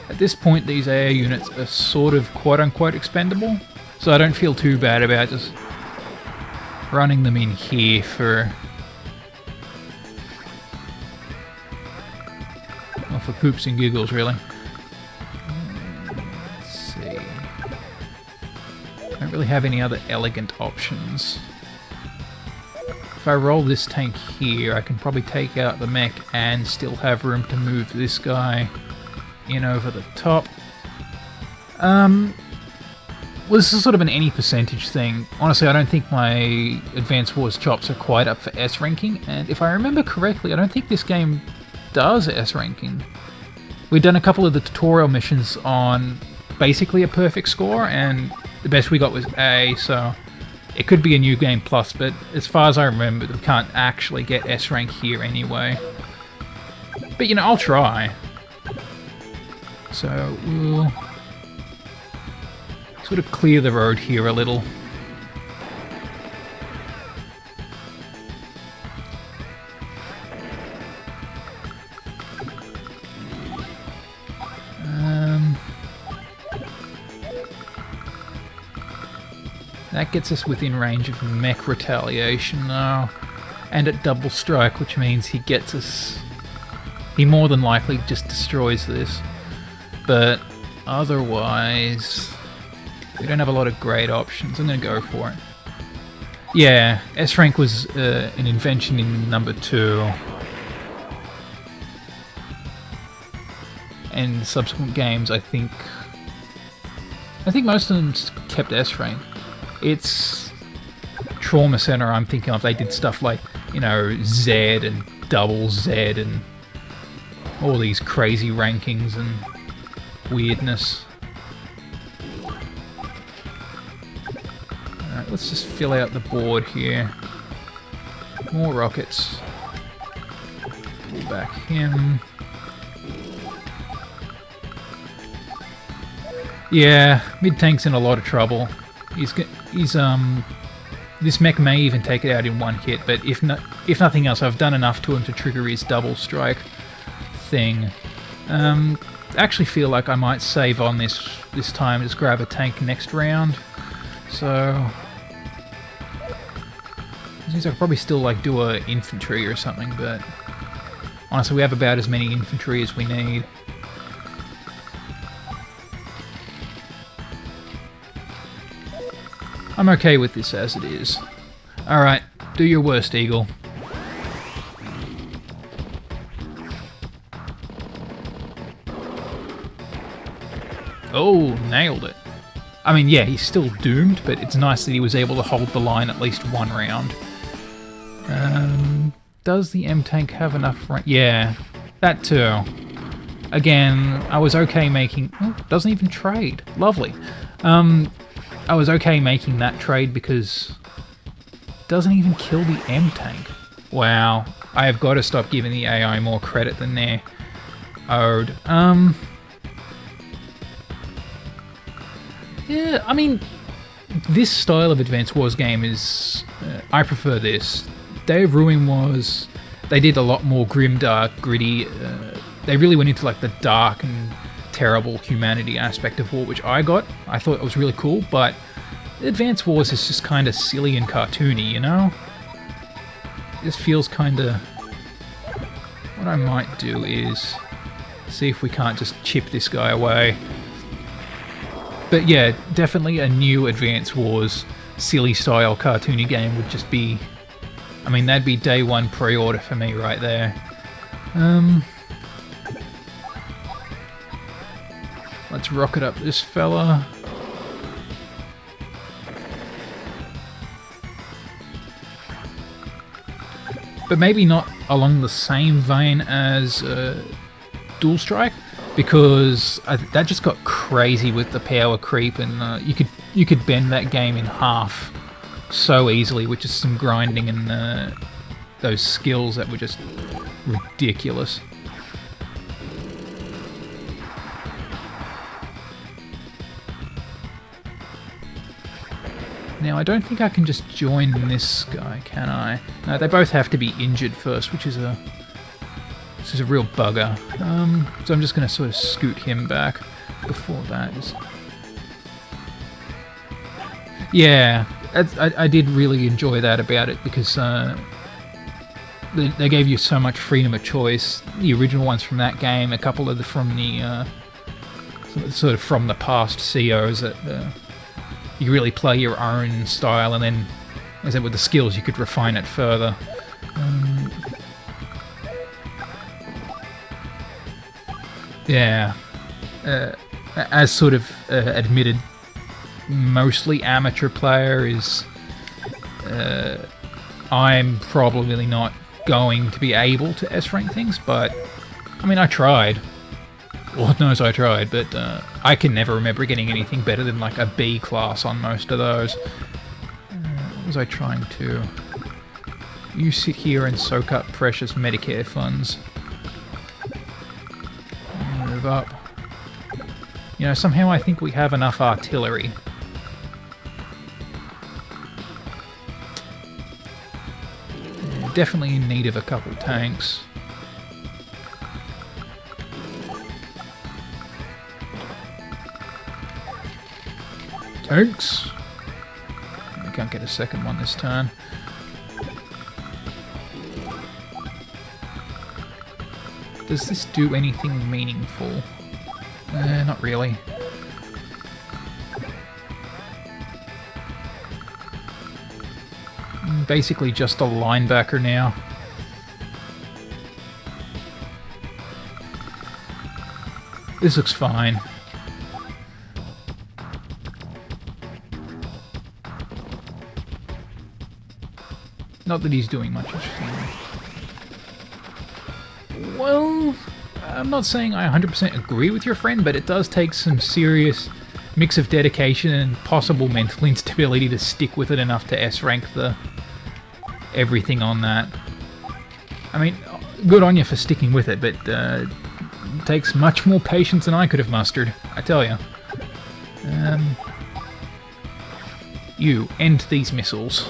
At this point, these AA units are sort of quote-unquote expendable, so I don't feel too bad about just running them in here for... well, for poops and giggles, really. Let's see. I don't really have any other elegant options. If I roll this tank here, I can probably take out the mech and still have room to move this guy in over the top. Well, this is sort of an any percentage thing. Honestly, I don't think my Advanced Wars chops are quite up for S ranking, and if I remember correctly, I don't think this game does S ranking. We've done a couple of the tutorial missions on basically a perfect score, and the best we got was A, so it could be a new game plus, but as far as I remember, we can't actually get S rank here anyway. But, you know, I'll try. So we'll sort of clear the road here a little. That gets us within range of mech retaliation now, and at double strike, which means he gets us... he more than likely just destroys this. But otherwise, we don't have a lot of great options. I'm going to go for it. Yeah, S-Rank was an invention in number 2. And subsequent games, I think most of them kept S-Rank. It's Trauma Center I'm thinking of. They did stuff like, you know, Z and double Z and all these crazy rankings and weirdness. Alright, let's just fill out the board here. More rockets. Pull back him. Yeah, mid-tank's in a lot of trouble. This mech may even take it out in one hit, but if nothing else, I've done enough to him to trigger his double strike thing. I actually feel like I might save on this time, just grab a tank next round. So I could probably still like do a infantry or something, but honestly, we have about as many infantry as we need. I'm okay with this as it is. Alright, do your worst, Eagle. Oh, nailed it. I mean, yeah, he's still doomed, but it's nice that he was able to hold the line at least one round. Does the M-Tank have enough range? Yeah, that too. Again, I was okay making... Oh, doesn't even trade. Lovely. I was okay making that trade because it doesn't even kill the M-Tank. Wow. I have got to stop giving the AI more credit than they're owed. Yeah, I mean, this style of Advance Wars game is... I prefer this. Day of Ruin was... They did a lot more grim, gritty. They really went into like the dark and terrible humanity aspect of war, which I got. I thought it was really cool, but Advance Wars is just kind of silly and cartoony, you know? This feels kind of... What I might do is see if we can't just chip this guy away. But yeah, definitely a new Advance Wars silly style cartoony game would just be... I mean, that'd be day one pre-order for me right there. Let's rocket up this fella. But maybe not along the same vein as Dual Strike, because that just got crazy with the power creep, and you could bend that game in half so easily with just some grinding and those skills that were just ridiculous. Now, I don't think I can just join this guy, can I? No, they both have to be injured first, which is a real bugger. So I'm just going to sort of scoot him back before that. Yeah, I did really enjoy that about it, because they gave you so much freedom of choice. The original ones from that game, a couple of the from the sort of from the past COs that you really play your own style, and then, as I said, with the skills you could refine it further. Yeah, as sort of admitted, mostly amateur player is. I'm probably not going to be able to S-rank things, but I mean, I tried. Lord knows I tried, but I can never remember getting anything better than like a B class on most of those. What was I trying to... You sit here and soak up precious Medicare funds. Move up. You know, somehow I think we have enough artillery. Definitely in need of a couple tanks. Tanks! I can't get a second one this turn. Does this do anything meaningful? Not really. Basically just a linebacker now. This looks fine. Not that he's doing much interesting. Well, I'm not saying I 100% agree with your friend, but it does take some serious mix of dedication and possible mental instability to stick with it enough to S-rank the everything on that. I mean, good on you for sticking with it, but it takes much more patience than I could have mustered, I tell you. You, end these missiles.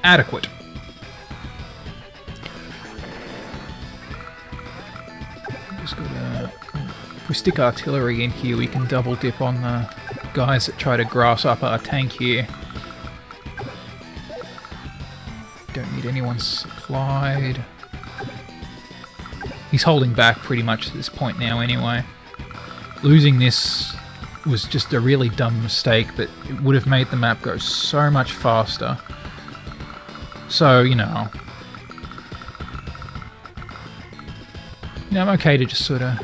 Adequate. Just gotta, if we stick artillery in here, we can double dip on the guys that try to grass up our tank here. Don't need anyone supplied. He's holding back pretty much at this point now anyway. Losing this was just a really dumb mistake, but it would have made the map go so much faster. So, you know, I'm okay to just sort of,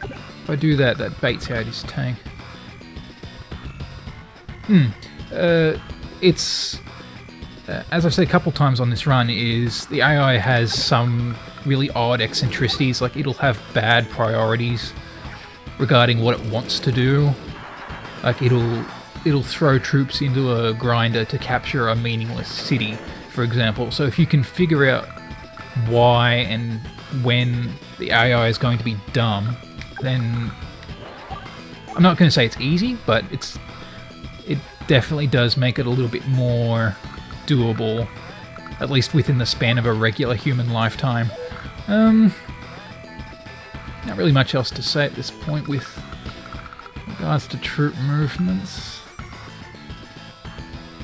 if I do that, that baits out his tank. It's, as I've said a couple times on this run, is the AI has some really odd eccentricities, like it'll have bad priorities regarding what it wants to do. Like it'll throw troops into a grinder to capture a meaningless city, for example. So if you can figure out why and when the AI is going to be dumb, then I'm not going to say it's easy, but it definitely does make it a little bit more doable, at least within the span of a regular human lifetime. Not really much else to say at this point with regards to troop movements.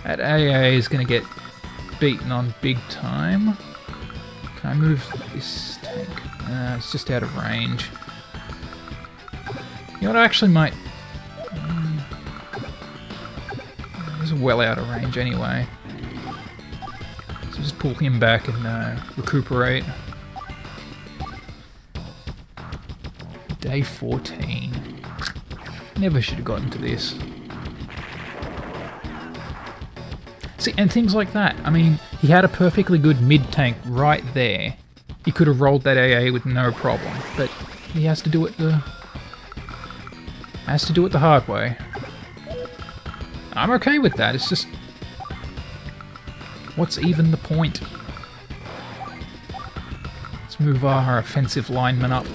That AA is going to get beaten on big time. Can I move this tank? It's just out of range. You know what, I actually might... It's well out of range anyway. So just pull him back and recuperate. Day 14. Never should have gotten to this. See, and things like that. I mean, he had a perfectly good mid-tank right there. He could have rolled that AA with no problem, but he has to do it the hard way. I'm okay with that. It's just, what's even the point? Let's move our offensive linemen up.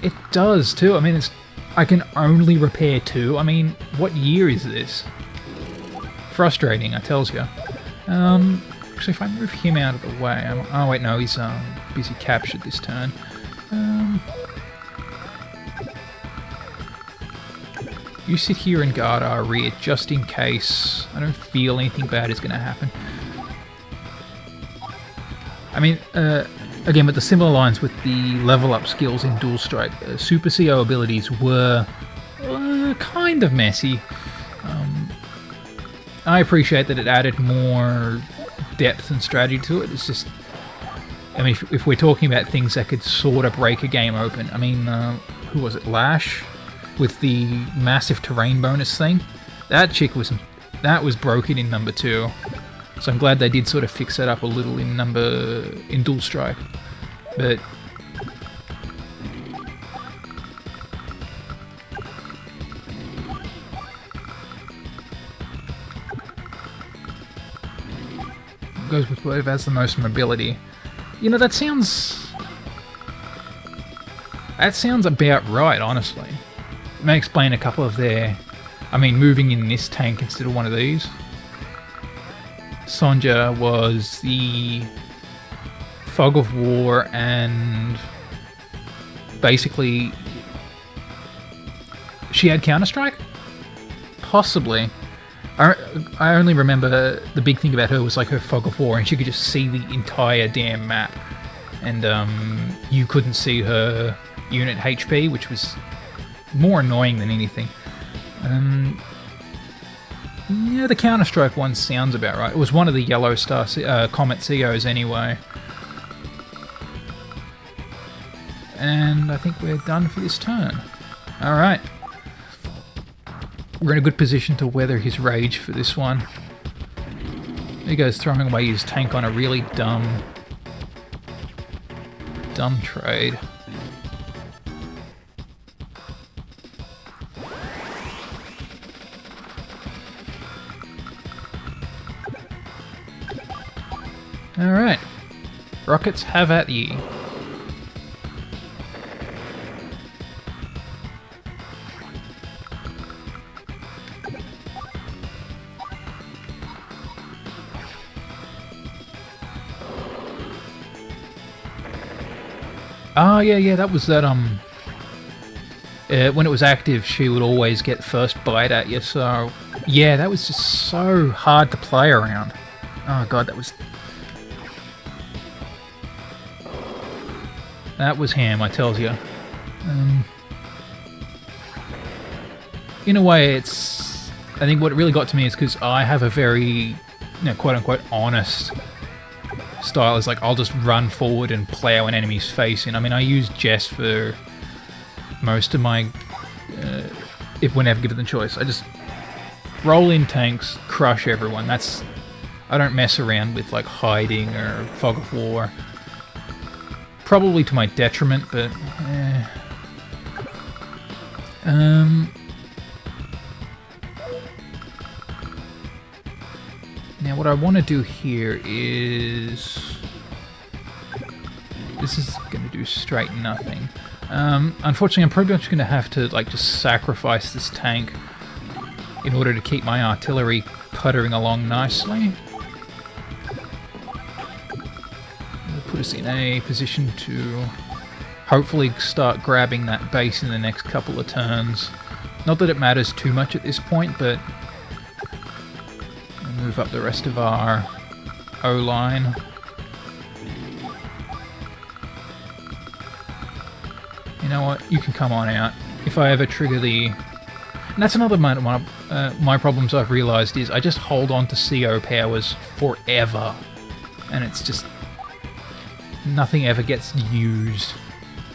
It does too. I mean, I can only repair 2. I mean, what year is this? Frustrating, I tells you. Actually, if I move him out of the way... oh, wait, no, he's busy captured this turn. You sit here and guard our rear, just in case I don't feel anything bad is going to happen. I mean, again, with the similar lines with the level up skills in Dual Strike, Super CO abilities were kind of messy. I appreciate that it added more depth and strategy to it. It's just, I mean, if we're talking about things that could sort of break a game open, I mean, who was it, Lash? With the massive terrain bonus thing? That was broken in number 2. So I'm glad they did sort of fix that up a little in Dual Strike. But goes with whatever has the most mobility. You know, that sounds about right, honestly. It may explain a couple of their... I mean, moving in this tank instead of one of these. Sonja was the Fog of War, and basically she had Counter-Strike? Possibly. I, I only remember the big thing about her was like her fog of war, and she could just see the entire damn map. And you couldn't see her unit HP, which was more annoying than anything. Yeah, the Counter-Strike one sounds about right. It was one of the Yellow Star Comet COs anyway. And I think we're done for this turn. Alright. We're in a good position to weather his rage for this one. He goes throwing away his tank on a really dumb trade. Alright. Rockets, have at ye. Oh, yeah, that was that, when it was active, she would always get first bite at you, so... Yeah, that was just so hard to play around. Oh, God, that was ham, I tells you. In a way, it's... I think what really got to me is because I have a very, you know, quote-unquote honest style. Is like, I'll just run forward and plow an enemy's face in. I mean, I use Jess for most of my... whenever given the choice. I just roll in tanks, crush everyone. That's... I don't mess around with, like, hiding or fog of war. Probably to my detriment, but... Now, what I want to do here is... This is going to do straight nothing. Unfortunately, I'm probably just going to have to, like, just sacrifice this tank in order to keep my artillery puttering along nicely. Put us in a position to hopefully start grabbing that base in the next couple of turns. Not that it matters too much at this point, but we'll move up the rest of our O-line. You know what? You can come on out. If I ever trigger the... And that's another one of my problems I've realised is I just hold on to CO powers forever. And it's just... Nothing ever gets used.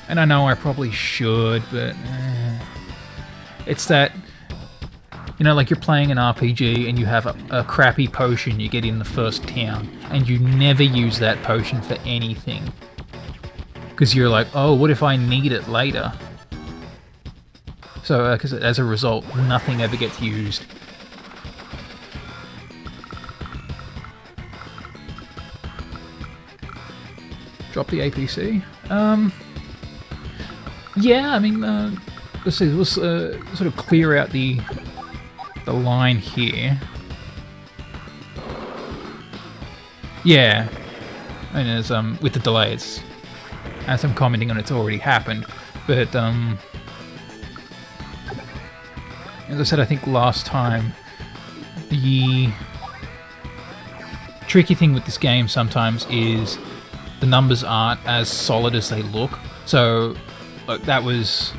And I know I probably should, but... It's that... You know, like you're playing an RPG and you have a crappy potion you get in the first town, and you never use that potion for anything. Because you're like, oh, what if I need it later? So, because as a result, nothing ever gets used. Drop the APC? Yeah, I mean, let's see, let's sort of clear out the line here. Yeah, and as with the delay, it's, as I'm commenting on, it's already happened. But as I said, I think last time, the tricky thing with this game sometimes is the numbers aren't as solid as they look. So that was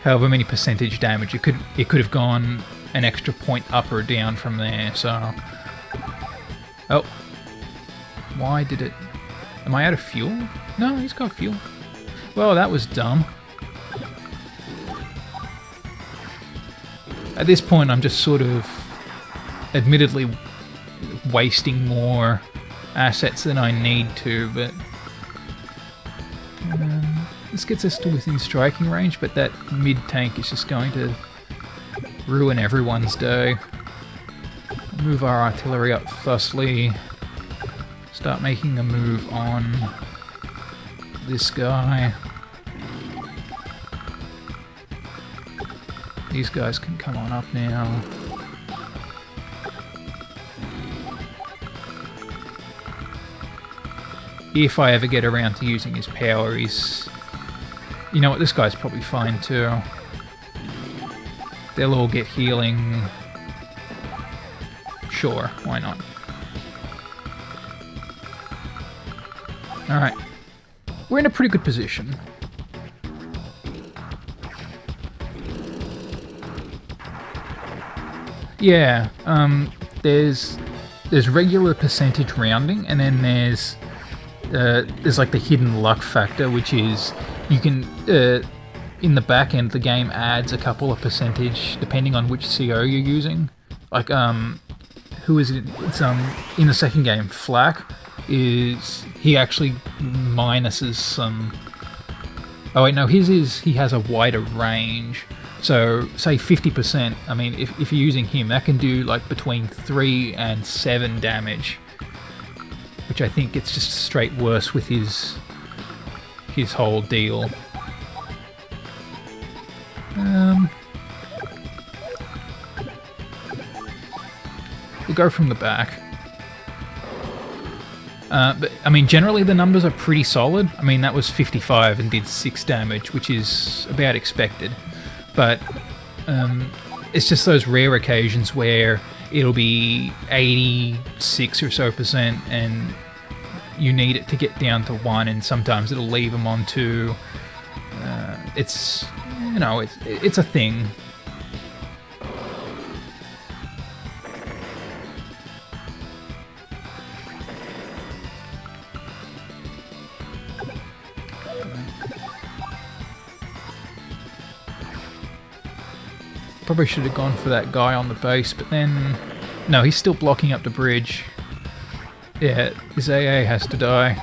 however many percentage damage. It could have gone an extra point up or down from there. So, oh, why did it? Am I out of fuel? No, he's got fuel. Well, that was dumb. At this point, I'm just sort of, admittedly, wasting more assets than I need to, but this gets us to within striking range, but that mid-tank is just going to ruin everyone's day. Move our artillery up firstly. Start making a move on this guy. These guys can come on up now. If I ever get around to using his power, he's... You know what, this guy's probably fine too. They'll all get healing. Sure, why not? Alright. We're in a pretty good position. Yeah, there's regular percentage rounding, and then there's like the hidden luck factor, which is you can in the back end the game adds a couple of percentage depending on which CO you're using. Like who is it? It's in the second game, Flack he actually minuses some. Oh wait, no, his is he has a wider range. So, say 50%, I mean, if you're using him, that can do, like, between 3 and 7 damage. Which I think it's just straight worse with his whole deal. We'll go from the back. But, I mean, generally the numbers are pretty solid. I mean, that was 55 and did 6 damage, which is about expected. But it's just those rare occasions where it'll be 86 or so percent and you need it to get down to 1, and sometimes it'll leave them on 2. It's, you know, it's a thing. Probably should have gone for that guy on the base, but then... No, he's still blocking up the bridge. Yeah, his AA has to die.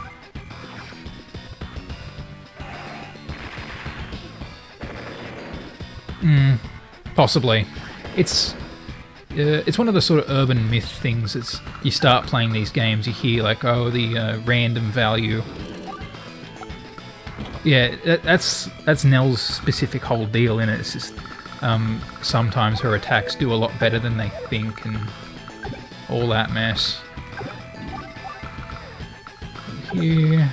Possibly. It's one of the sort of urban myth things. It's you start playing these games, you hear like, oh, the random value. Yeah, that's Nell's specific whole deal in it. It's just... sometimes her attacks do a lot better than they think, and all that mess. Go here.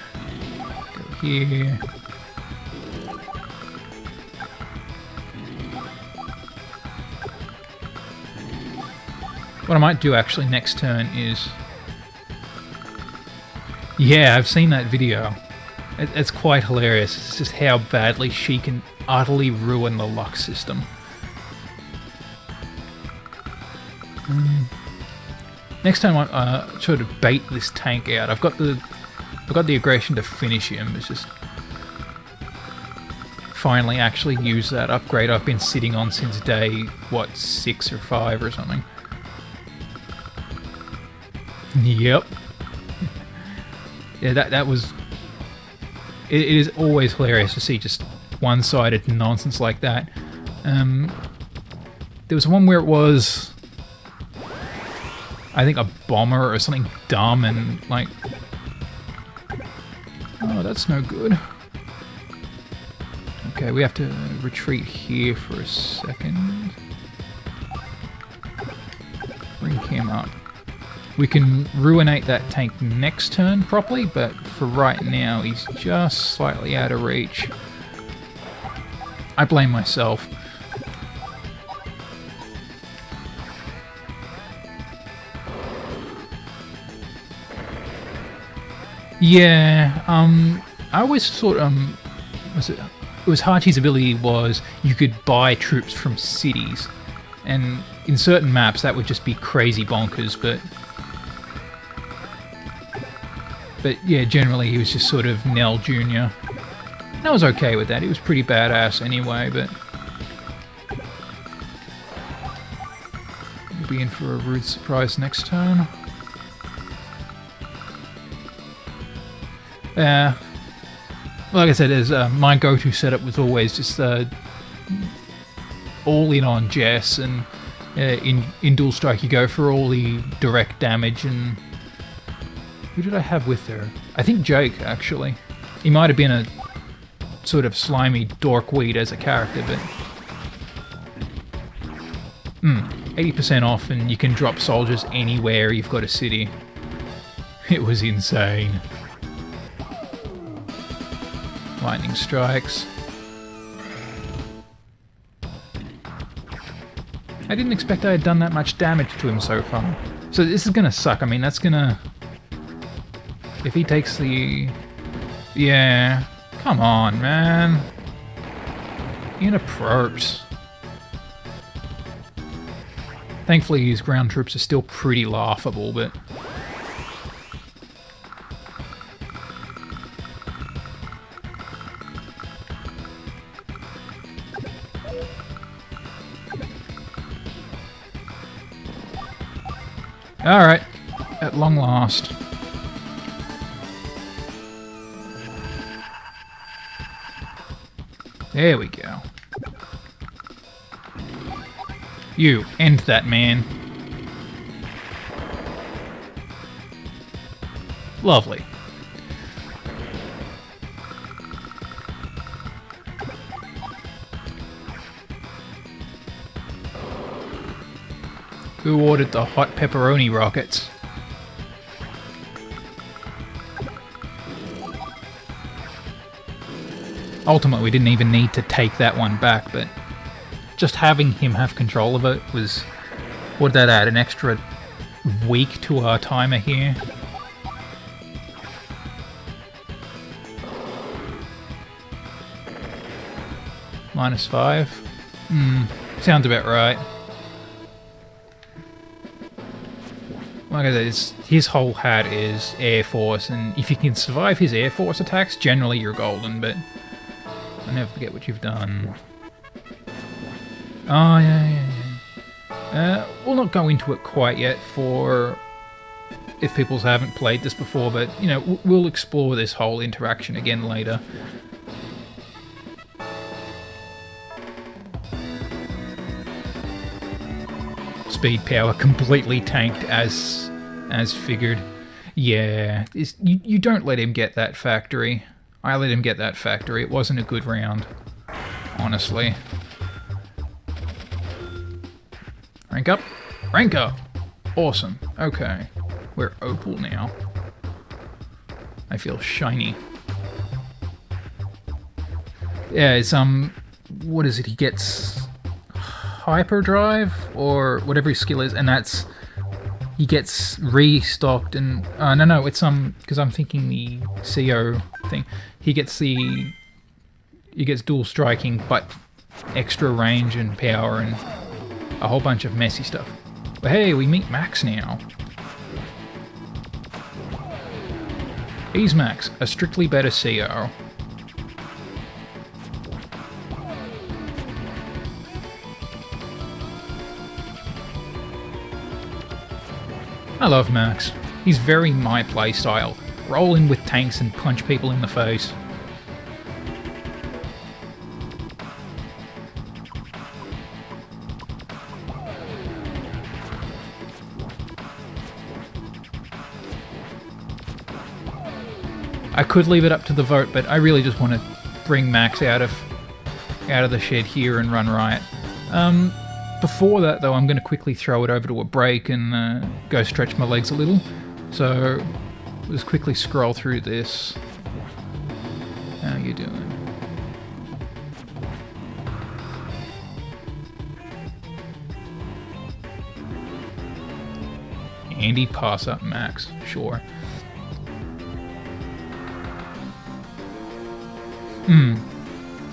Go here. What I might do actually next turn is... Yeah, I've seen that video. It's quite hilarious. It's just how badly she can utterly ruin the luck system. Next time I try to bait this tank out. I've got the aggression to finish him. It's just finally actually use that upgrade I've been sitting on since day 6 or 5 or something. Yep. Yeah, that was. It is always hilarious to see just one-sided nonsense like that. There was one where it was, I think, a bomber or something dumb, and like, oh, that's no good. Okay, we have to retreat here for a second. Bring him up. We can ruinate that tank next turn properly, but for right now, he's just slightly out of reach. I blame myself. Yeah, I always thought, it was Hachi's ability was you could buy troops from cities, and in certain maps that would just be crazy bonkers, but yeah, generally he was just sort of Nell Jr. And I was okay with that. He was pretty badass anyway, but we'll be in for a rude surprise next turn. Like I said, my go-to setup was always just all in on Jess, and in Dual Strike you go for all the direct damage. And who did I have with her? I think Jake, actually. He might have been a sort of slimy dorkweed as a character, but 80% off, and you can drop soldiers anywhere you've got a city. It was insane. Lightning strikes. I didn't expect I had done that much damage to him so far. So this is gonna suck. I mean, that's gonna... If he takes the... Yeah. Come on, man. Inappropriate. Thankfully, his ground troops are still pretty laughable, but... Alright, at long last. There we go. You, end that, man. Lovely. Who ordered the hot pepperoni rockets? Ultimately, we didn't even need to take that one back, but just having him have control of it was... What did that add? An extra week to our timer here? -5? Sounds about right. Like I said, his whole hat is Air Force, and if you can survive his Air Force attacks, generally you're golden, but I never forget what you've done. Oh, yeah. We'll not go into it quite yet for if people haven't played this before, but, you know, we'll explore this whole interaction again later. Speed power completely tanked as figured. Yeah, you don't let him get that factory. I let him get that factory. It wasn't a good round, honestly. Rank up. Rank up. Awesome. Okay. We're opal now. I feel shiny. Yeah, it's, what is it? He gets hyperdrive or whatever his skill is, and that's... He gets restocked and... no, it's, because I'm thinking the CO thing. He gets dual striking, but extra range and power and a whole bunch of messy stuff. But hey, we meet Max now. He's Max, a strictly better CO. I love Max. He's very my playstyle. Roll in with tanks and punch people in the face. I could leave it up to the vote, but I really just want to bring Max out of the shed here and run riot. Before that, though, I'm going to quickly throw it over to a break and go stretch my legs a little. So, let's quickly scroll through this. How you doing? Andy, pass up Max. Sure.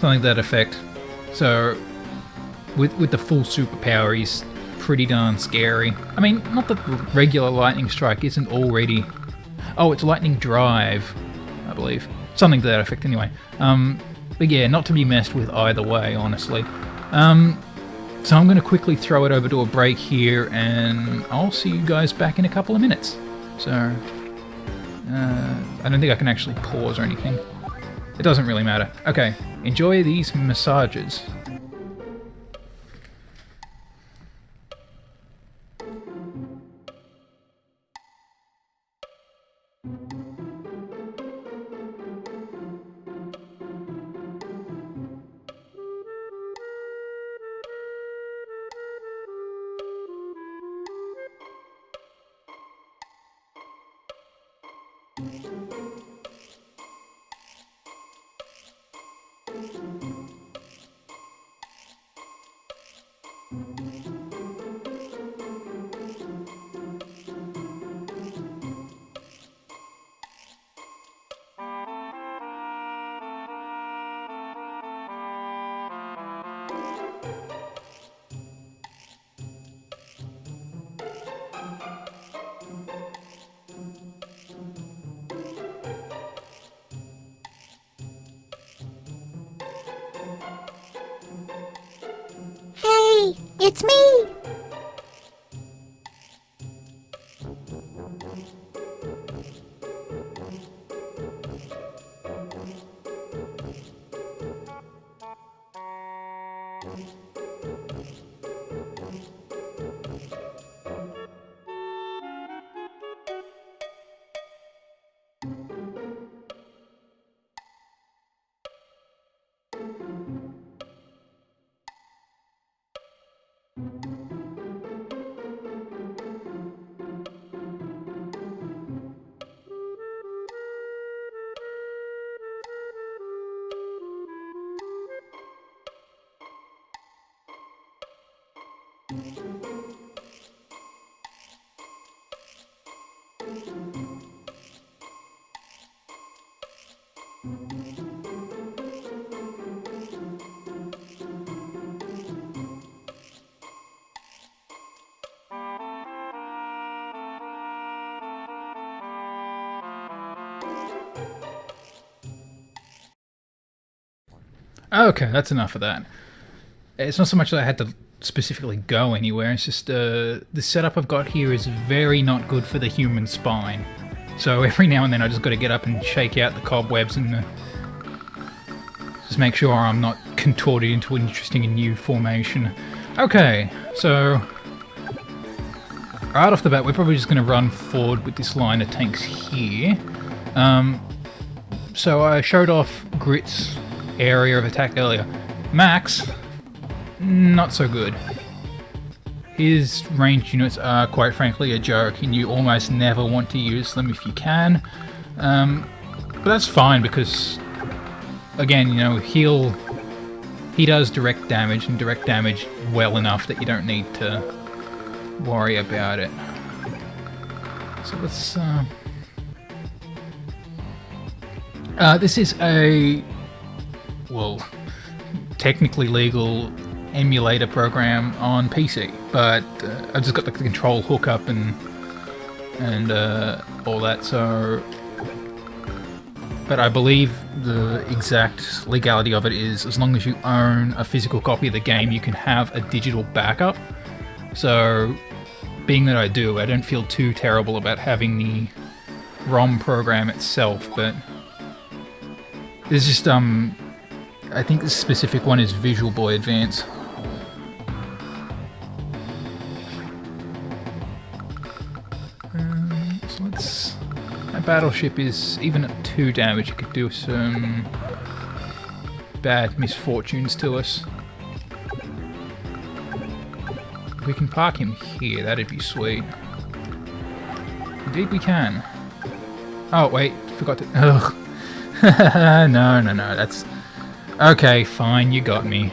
Something to that effect. So, with the full superpower, he's pretty darn scary. I mean, not that regular lightning strike isn't already... Oh, it's lightning drive, I believe. Something to that effect, anyway. But yeah, not to be messed with either way, honestly. So I'm going to quickly throw it over to a break here, and I'll see you guys back in a couple of minutes. So, I don't think I can actually pause or anything. It doesn't really matter. Okay, enjoy these massages. It's me! Okay, that's enough of that. It's not so much that I had to specifically go anywhere, it's just the setup I've got here is very not good for the human spine. So every now and then I just got to get up and shake out the cobwebs and just make sure I'm not contorted into an interesting and new formation. Okay, so right off the bat we're probably just going to run forward with this line of tanks here. So I showed off Grit's area of attack earlier. Max, not so good. His ranged units are quite frankly a joke, and you almost never want to use them if you can. But that's fine because, again, you know, he does direct damage, and direct damage well enough that you don't need to worry about it. So let's... this is a... well, technically legal emulator program on PC, but I've just got the control hookup and all that, so... But I believe the exact legality of it is as long as you own a physical copy of the game, you can have a digital backup. So, being that I do, I don't feel too terrible about having the ROM program itself, but there's just, I think the specific one is Visual Boy Advance. So let's... My battleship is, even at 2 damage, it could do some bad misfortunes to us. We can park him here, that'd be sweet. Indeed we can. Oh wait, forgot to... Ugh. No, that's... Okay, fine, you got me.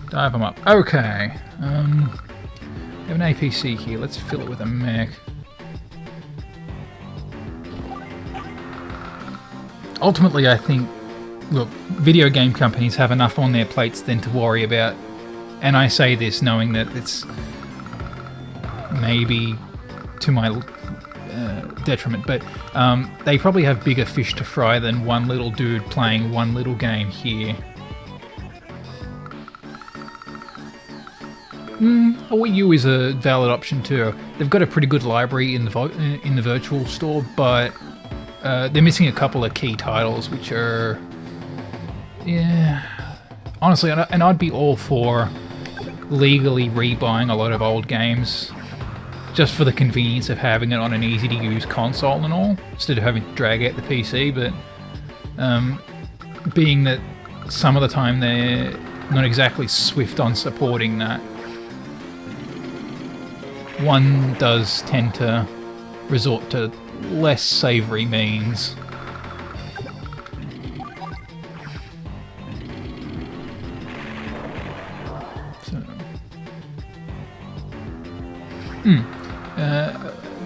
Dive him up. Okay. We have an APC here. Let's fill it with a mech. Ultimately, I think... Look, video game companies have enough on their plates than to worry about. And I say this knowing that it's maybe to my detriment, but they probably have bigger fish to fry than one little dude playing one little game here. A Wii U is a valid option too. They've got a pretty good library in the virtual store, but they're missing a couple of key titles, which are... Yeah... Honestly, and I'd be all for legally rebuying a lot of old games just for the convenience of having it on an easy-to-use console and all, instead of having to drag out the PC, but being that some of the time they're not exactly swift on supporting that, one does tend to resort to less savoury means. So...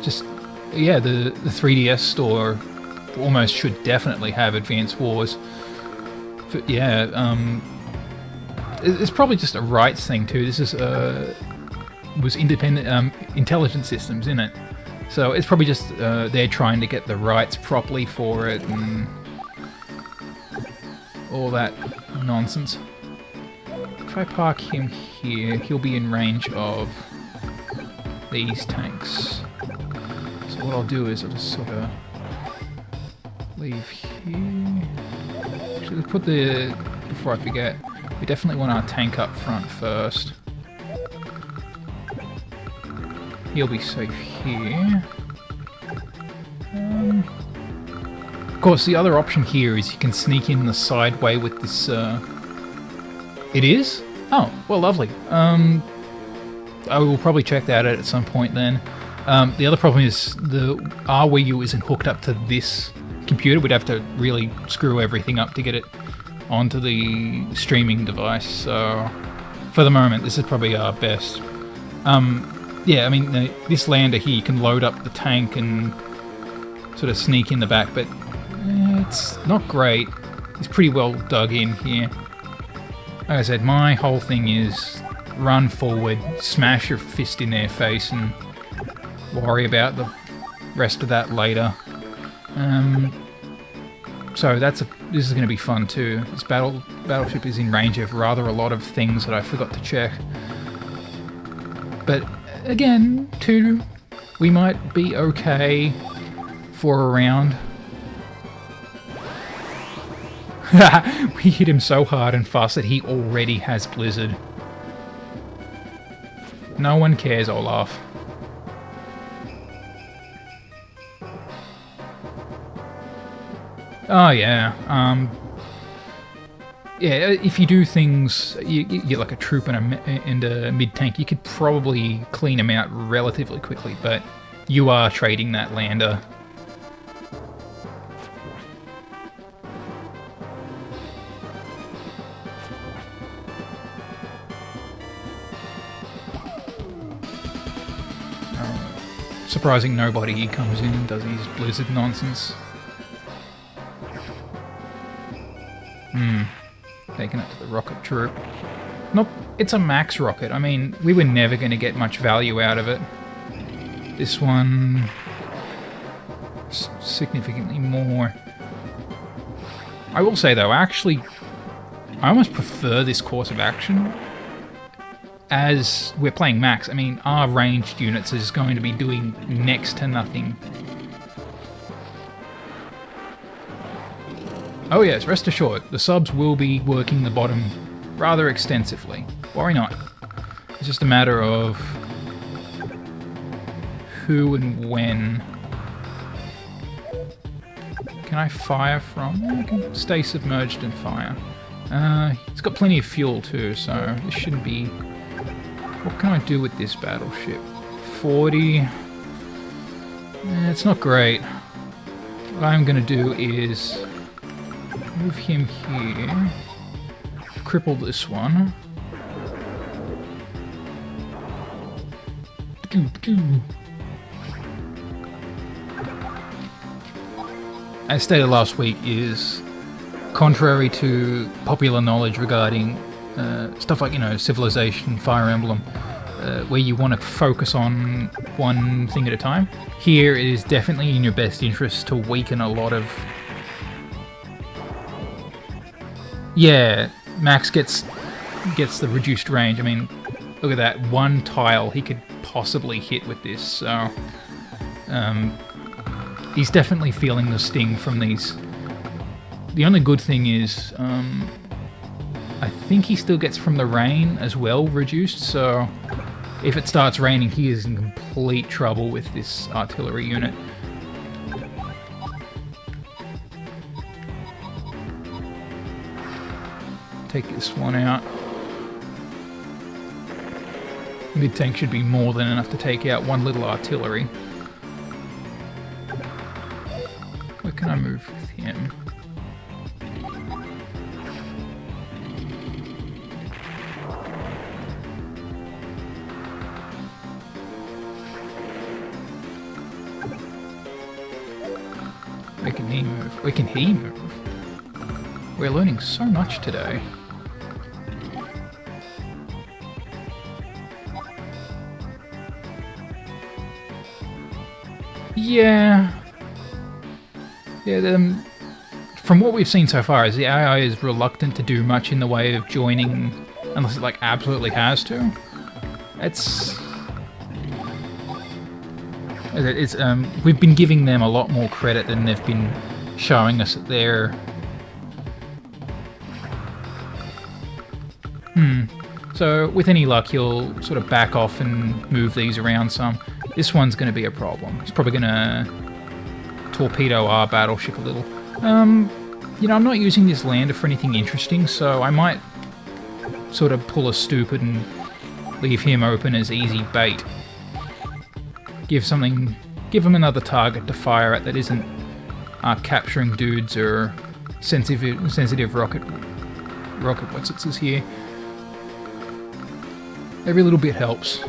just... Yeah, the 3DS store almost should definitely have Advance Wars. But yeah, it's probably just a rights thing too. This is was independent intelligent systems in it, so it's probably just they're trying to get the rights properly for it and all that nonsense. if I park him here, he'll be in range of these tanks. So what I'll do is I'll just sort of leave here. Actually, let's put the... Before I forget, we definitely want our tank up front first. He'll be safe here. Of course, the other option here is you can sneak in the side way with this... It is? Oh, well, lovely. I will probably check that out at some point then. The other problem is our Wii U isn't hooked up to this computer. We'd have to really screw everything up to get it onto the streaming device. So, for the moment, this is probably our best. Yeah, I mean, this lander here, you can load up the tank and sort of sneak in the back, but it's not great. It's pretty well dug in here. Like I said, my whole thing is run forward, smash your fist in their face, and worry about the rest of that later. So this is going to be fun too. This battleship is in range of rather a lot of things that I forgot to check. But again, too, we might be okay for a round. We hit him so hard and fast that he already has Blizzard. No one cares, Olaf. Oh yeah, yeah, if you do things, you get like a troop and a mid-tank, you could probably clean them out relatively quickly, but you are trading that lander. Surprising nobody comes in and does his Blizzard nonsense. Taking it to the rocket troop. Nope, it's a max rocket. I mean, we were never going to get much value out of it. This one... significantly more. I will say though, actually, I almost prefer this course of action. As we're playing max, I mean, our ranged units is going to be doing next to nothing. Oh yes, rest assured, the subs will be working the bottom rather extensively. Worry not. It's just a matter of who and when. Can I fire from? I can stay submerged and fire. It's got plenty of fuel too, so this shouldn't be... What can I do with this battleship? 40... it's not great. What I'm going to do is move him here, cripple this one. As stated last week, is contrary to popular knowledge regarding stuff like, you know, Civilization, Fire Emblem, where you want to focus on one thing at a time. Here it is definitely in your best interest to weaken a lot of... Yeah, Max gets the reduced range. I mean, look at that, one tile he could possibly hit with this, so... he's definitely feeling the sting from these. The only good thing is, I think he still gets from the rain as well reduced, so if it starts raining, he is in complete trouble with this artillery unit. Take this one out. Mid-tank should be more than enough to take out one little artillery. Where can I move with him? Where can he move? Where can he move? We're learning so much today. Yeah. Yeah, from what we've seen so far, is the AI is reluctant to do much in the way of joining unless it like absolutely has to. We've been giving them a lot more credit than they've been showing us at their... So with any luck, he'll sort of back off and move these around some. This one's going to be a problem. It's probably going to torpedo our battleship a little. You know, I'm not using this lander for anything interesting, so I might sort of pull a stupid and leave him open as easy bait. Give him another target to fire at that isn't capturing dudes or sensitive rocket what's here. Every little bit helps.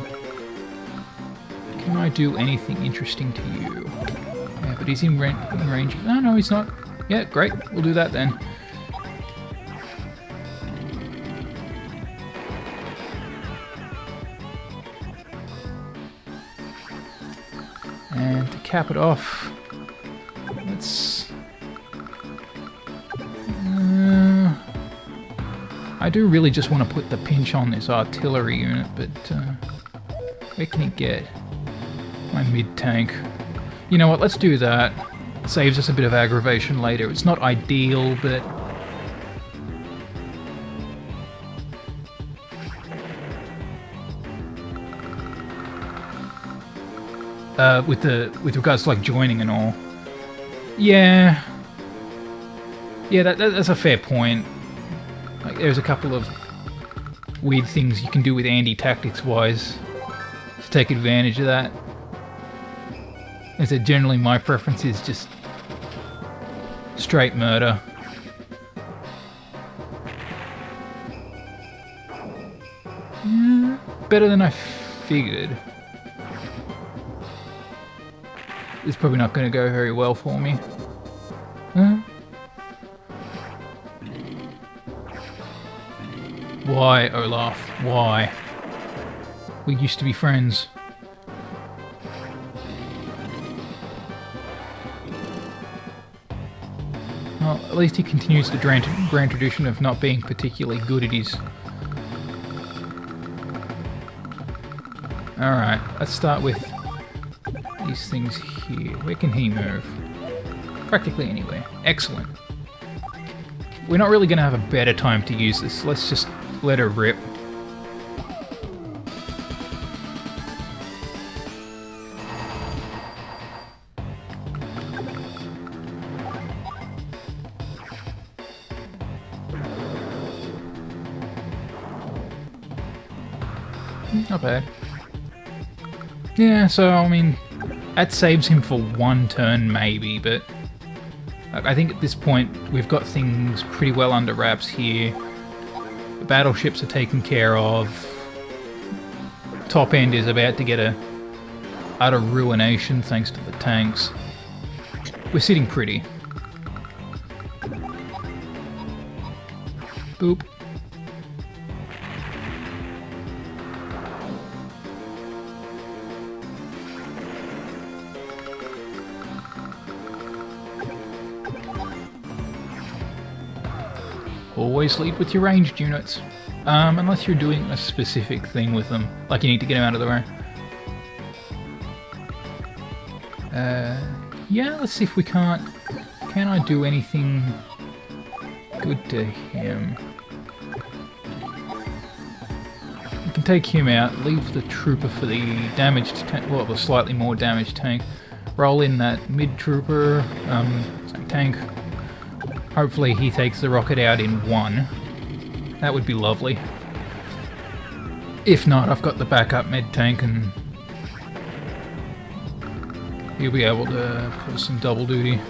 Can I do anything interesting to you? Yeah, but he's in range. Oh, no, he's not. Yeah, great. We'll do that then. And to cap it off, let's... I do really just want to put the pinch on this artillery unit, but where can he get? My mid-tank. You know what, let's do that. It saves us a bit of aggravation later. It's not ideal, but... with regards to like joining and all. Yeah. Yeah, that's a fair point. Like, there's a couple of weird things you can do with anti-tactics wise to take advantage of that. As I generally, my preference is just straight murder. Yeah, better than I figured. It's probably not going to go very well for me. Huh? Why, Olaf? Why? We used to be friends. Well, at least he continues the grand tradition of not being particularly good at his... Alright, let's start with these things here. Where can he move? Practically anywhere. Excellent. We're not really going to have a better time to use this. Let's just let her rip. Not bad. Yeah, so, I mean, that saves him for one turn maybe, but I think at this point we've got things pretty well under wraps here. The battleships are taken care of. Top end is about to get a utter ruination thanks to the tanks. We're sitting pretty. Boop. Always lead with your ranged units. Unless you're doing a specific thing with them. Like you need to get them out of the way. Yeah, let's see if we can't... Can I do anything good to him? We can take him out, leave the trooper for the damaged tank, well, the slightly more damaged tank. Roll in that mid-trooper, tank. Hopefully he takes the rocket out in one. That would be lovely. If not, I've got the backup med tank and he'll be able to pull some double duty.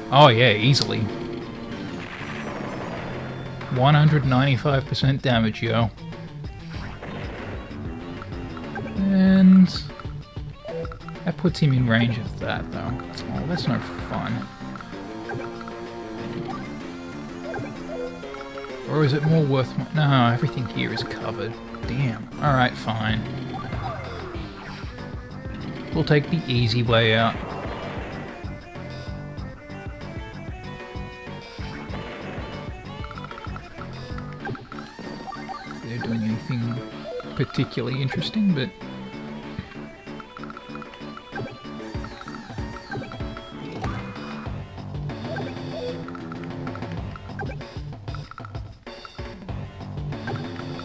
Oh yeah, easily. 195% damage, yo. And that puts him in range of that, though. Oh, that's no fun. Or is it more worth... No, everything here is covered. Damn. Alright, fine. We'll take the easy way out. here doing anything particularly interesting, but...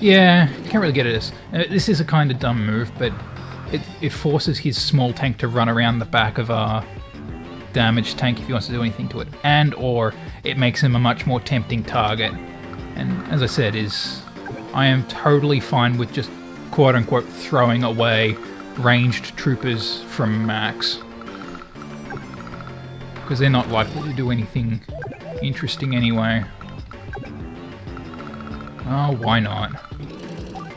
Yeah, can't really get it. This is a kind of dumb move, but it forces his small tank to run around the back of our damaged tank if he wants to do anything to it, and or it makes him a much more tempting target. And as I said, I am totally fine with just quote-unquote throwing away ranged troopers from max, because they're not likely to do anything interesting anyway. Oh, why not?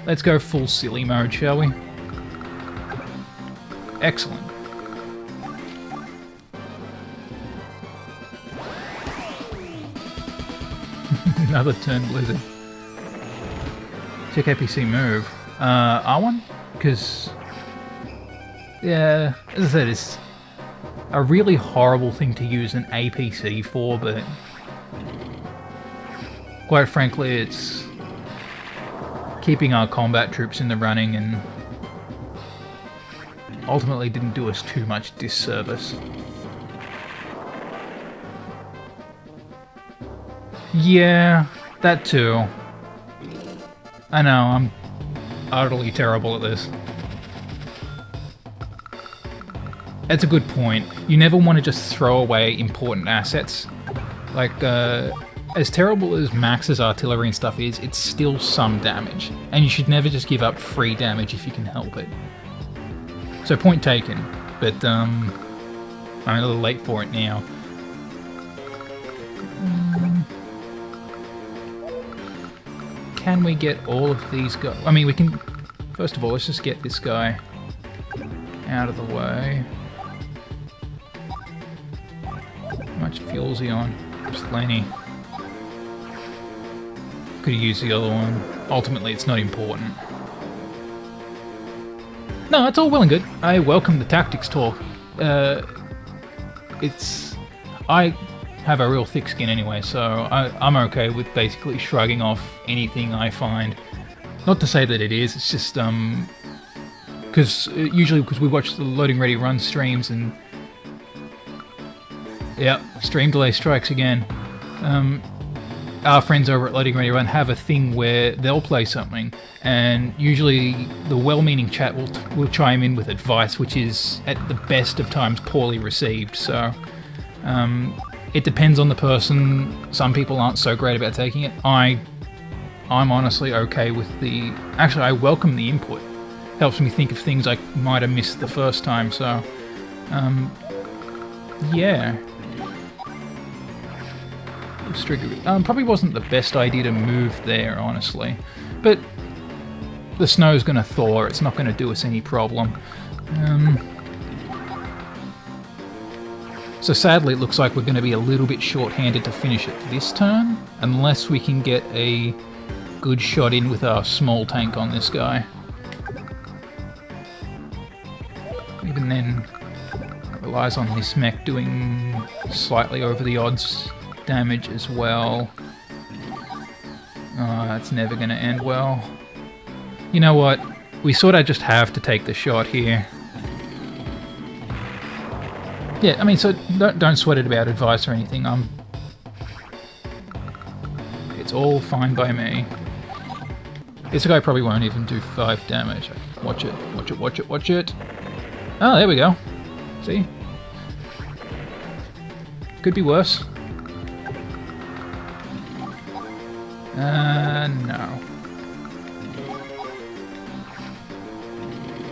Let's go full silly mode, shall we? Excellent. Another turn blizzard. Check APC move. R1? Because... yeah, as I said, it's a really horrible thing to use an APC for, but... quite frankly, it's keeping our combat troops in the running and ultimately didn't do us too much disservice. Yeah, that too. I know, I'm utterly terrible at this. That's a good point. You never want to just throw away important assets. Like, as terrible as Max's artillery and stuff is, it's still some damage. And you should never just give up free damage if you can help it. So point taken, but I'm a little late for it now. Can we get all of these guys? I mean, we can... first of all, let's just get this guy out of the way. How much fuel's he on? Plenty. Could have used the other one. Ultimately, it's not important. No, it's all well and good. I welcome the tactics talk. I have a real thick skin anyway, so I'm okay with basically shrugging off anything I find. Not to say that it is, it's just, usually because we watch the Loading Ready Run streams and... yep, stream delay strikes again. Our friends over at Loading Ready Run have a thing where they'll play something, and usually the well-meaning chat will chime in with advice, which is, at the best of times, poorly received, so... it depends on the person. Some people aren't so great about taking it. I'm honestly okay with the... actually, I welcome the input. Helps me think of things I might have missed the first time, so... yeah. Probably wasn't the best idea to move there, honestly. But the snow's gonna thaw, it's not gonna do us any problem. So sadly it looks like we're gonna be a little bit short-handed to finish it this turn, unless we can get a good shot in with our small tank on this guy. Even then, it relies on this mech doing slightly over the odds damage as well. Oh, that's never going to end well. You know what? We sort of just have to take the shot here. Yeah, I mean, so don't sweat it about advice or anything. It's all fine by me. This guy probably won't even do 5 damage. Watch it, watch it, watch it, watch it. Oh, there we go. See? Could be worse. No.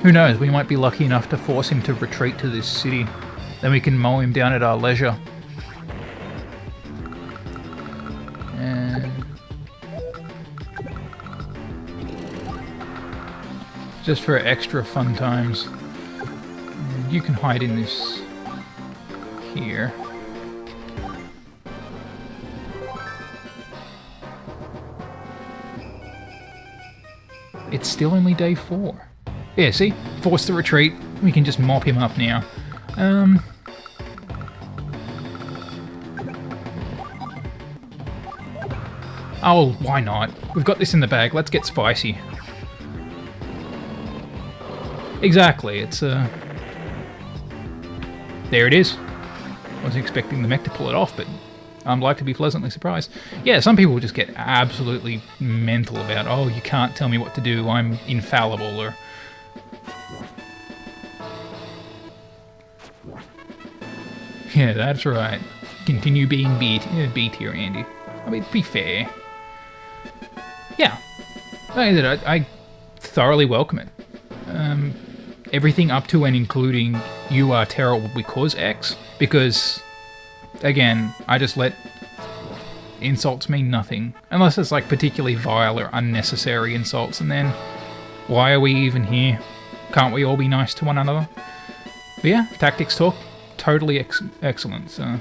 Who knows, we might be lucky enough to force him to retreat to this city. Then we can mow him down at our leisure. And... just for extra fun times. And you can hide in this... here. It's still only day 4. Yeah, see? Force the retreat. We can just mop him up now. Oh, why not? We've got this in the bag. Let's get spicy. Exactly. It's there it is. Wasn't expecting the mech to pull it off, but I'm like to be pleasantly surprised. Yeah, some people just get absolutely mental about, oh, you can't tell me what to do, I'm infallible, or... Yeah, that's right. Continue being B tier, Andy. I mean, be fair. Yeah. I thoroughly welcome it. Everything up to and including you are terrible because X, because, again, I just let insults mean nothing. Unless it's like particularly vile or unnecessary insults, and then why are we even here? Can't we all be nice to one another? But yeah, tactics talk, totally excellent. So.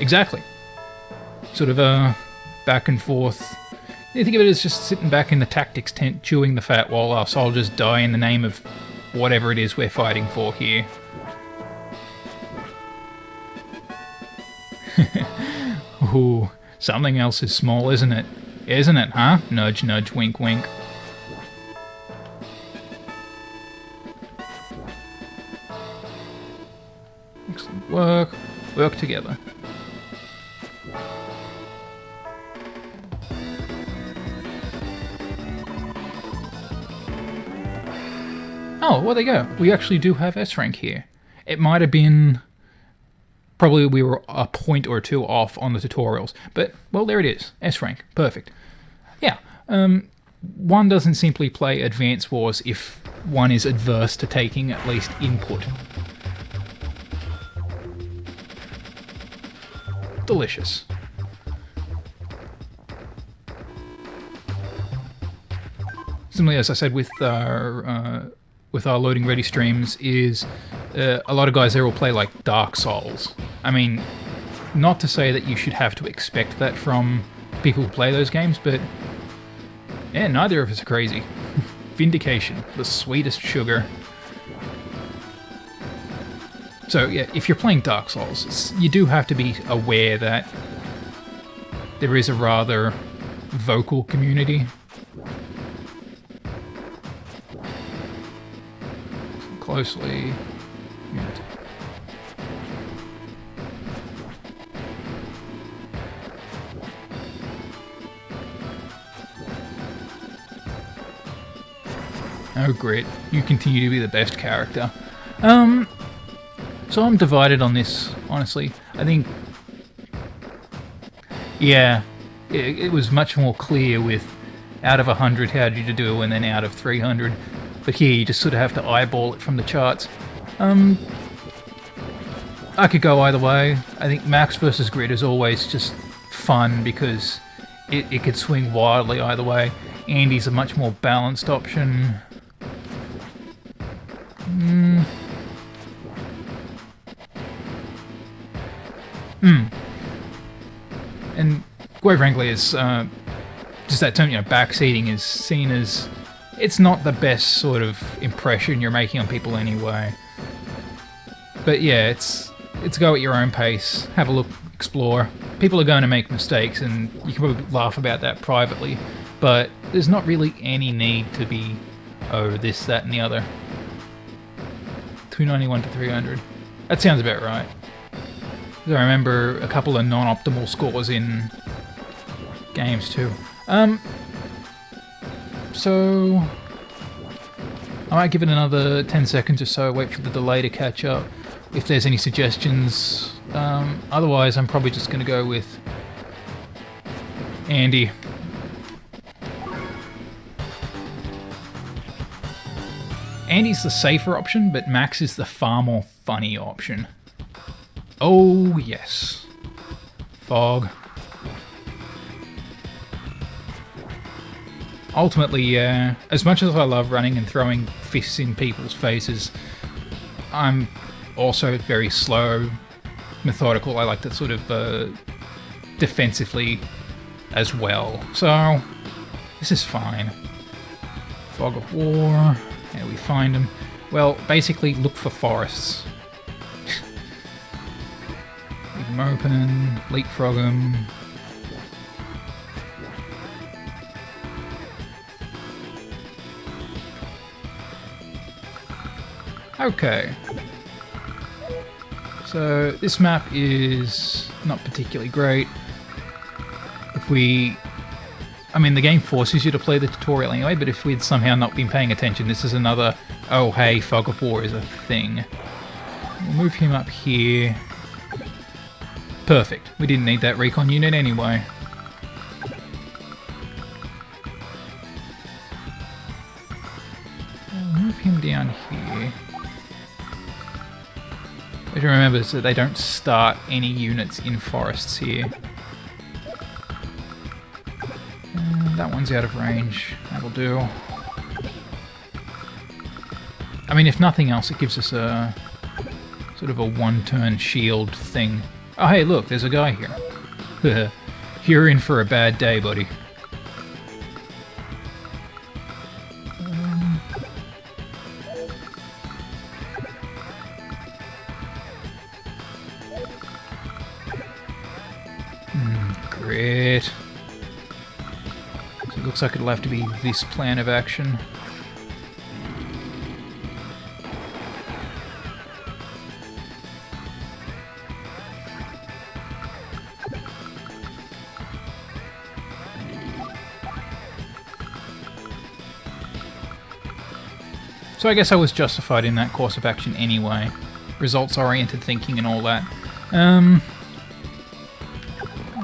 Exactly. Sort of back and forth. You think of it as just sitting back in the tactics tent, chewing the fat while our soldiers die in the name of whatever it is we're fighting for here. Ooh, something else is small, isn't it? Isn't it, huh? Nudge, nudge, wink, wink. Excellent work. Work together. Oh, well, there you go. We actually do have S rank here. It might have been... Probably we were a point or two off on the tutorials. But, well, there it is. S rank. Perfect. Yeah. One doesn't simply play Advance Wars if one is adverse to taking at least input. Delicious. Similarly, as I said with our loading ready streams, is a lot of guys there will play like Dark Souls. I mean, not to say that you should have to expect that from people who play those games, but yeah, neither of us are crazy. Vindication, the sweetest sugar. So yeah, if you're playing Dark Souls, you do have to be aware that there is a rather vocal community. Closely. Oh, great. You continue to be the best character. So I'm divided on this, honestly. I think... Yeah, it was much more clear with out of 100 how did you do, and then out of 300. But here you just sort of have to eyeball it from the charts. I could go either way. I think Max versus Grid is always just fun because it could swing wildly either way. Andy's a much more balanced option. And quite frankly, it's just that term, backseating is seen as... It's not the best sort of impression you're making on people anyway. But yeah, it's go at your own pace, have a look, explore. People are going to make mistakes, and you can probably laugh about that privately, but there's not really any need to be, oh, this, that, and the other. 291 to 300. That sounds about right. I remember a couple of non-optimal scores in games too. So I might give it another 10 seconds or so, wait for the delay to catch up, if there's any suggestions. Otherwise, I'm probably just going to go with Andy. Andy's the safer option, but Max is the far more funny option. Oh, yes. Fog. Ultimately, as much as I love running and throwing fists in people's faces, I'm also very slow, methodical. I like to sort of defensively as well. So, this is fine. Fog of War. How do we find them? Well, basically look for forests. them open, leapfrog them. Okay. So this map is not particularly great. I mean, the game forces you to play the tutorial anyway, but if we'd somehow not been paying attention, this is another, oh hey, fog of war is a thing. We'll move him up here. Perfect. We didn't need that recon unit anyway. We'll move him down here. But remember that they don't start any units in forests here. That one's out of range. That'll do. I mean, if nothing else, it gives us a sort of a one-turn shield thing. Oh, hey, look, there's a guy here. You're in for a bad day, buddy. Great. So it looks like it'll have to be this plan of action. So I guess I was justified in that course of action anyway. Results-oriented thinking and all that. I'll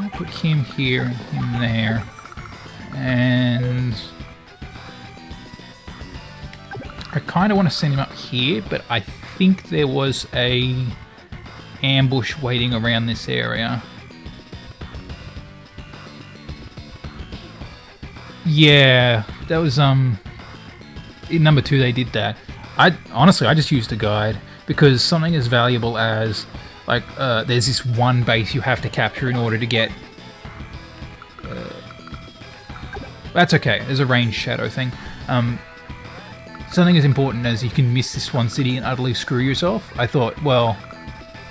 put him here and him there. And I kind of want to send him up here, but I think there was a ambush waiting around this area. Yeah, that was in number 2 they did that. Honestly, I just used a guide because something as valuable as like there's this one base you have to capture in order to get. That's okay. There's a range shadow thing. Something as important as you can miss this one city and utterly screw yourself. I thought, well,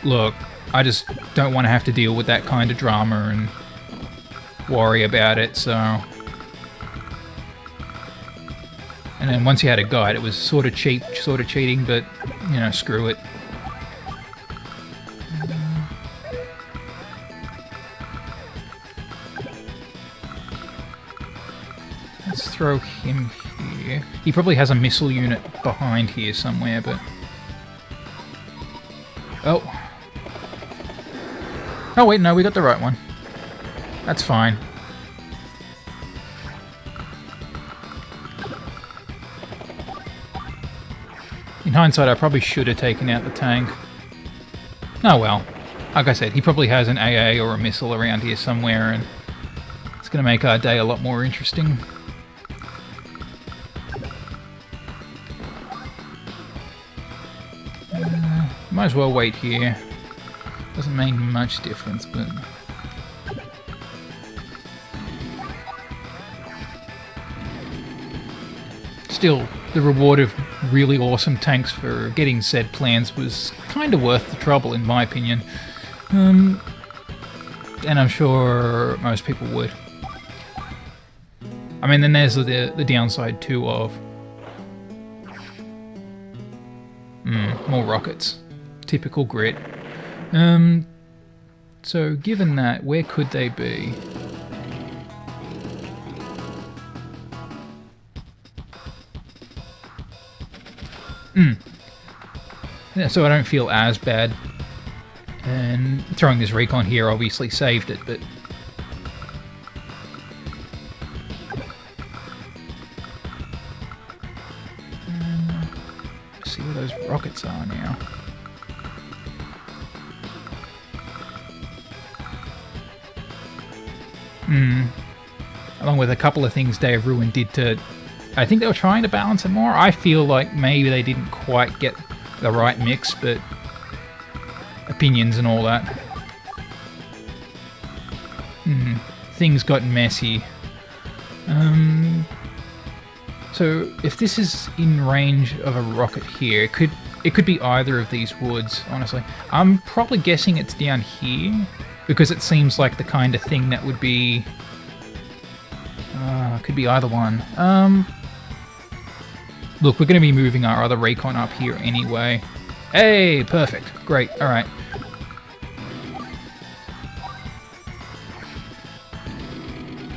look, I just don't want to have to deal with that kind of drama and worry about it. So. And then once you had a guide, it was sort of cheap, sort of cheating, but, you know, screw it. Let's throw him here. He probably has a missile unit behind here somewhere, but... Oh. Oh wait, no, we got the right one. That's fine. In hindsight, I probably should have taken out the tank. Oh well. Like I said, he probably has an AA or a missile around here somewhere, and it's going to make our day a lot more interesting. Might as well wait here. Doesn't make much difference, but... Still, the reward of really awesome tanks for getting said plans was kind of worth the trouble, in my opinion. And I'm sure most people would. I mean, then there's the downside too of... more rockets. Typical grit. So given that, where could they be? Yeah, so I don't feel as bad. And throwing this recon here obviously saved it, but... let's see where those rockets are now. Along with a couple of things Day of Ruin did to... I think they were trying to balance it more. I feel like maybe they didn't quite get the right mix, but opinions and all that. Things got messy. So if this is in range of a rocket here, It could be either of these woods, honestly. I'm probably guessing it's down here, because it seems like the kind of thing that would be... could be either one. Look, we're going to be moving our other recon up here anyway. Hey, perfect. Great, alright.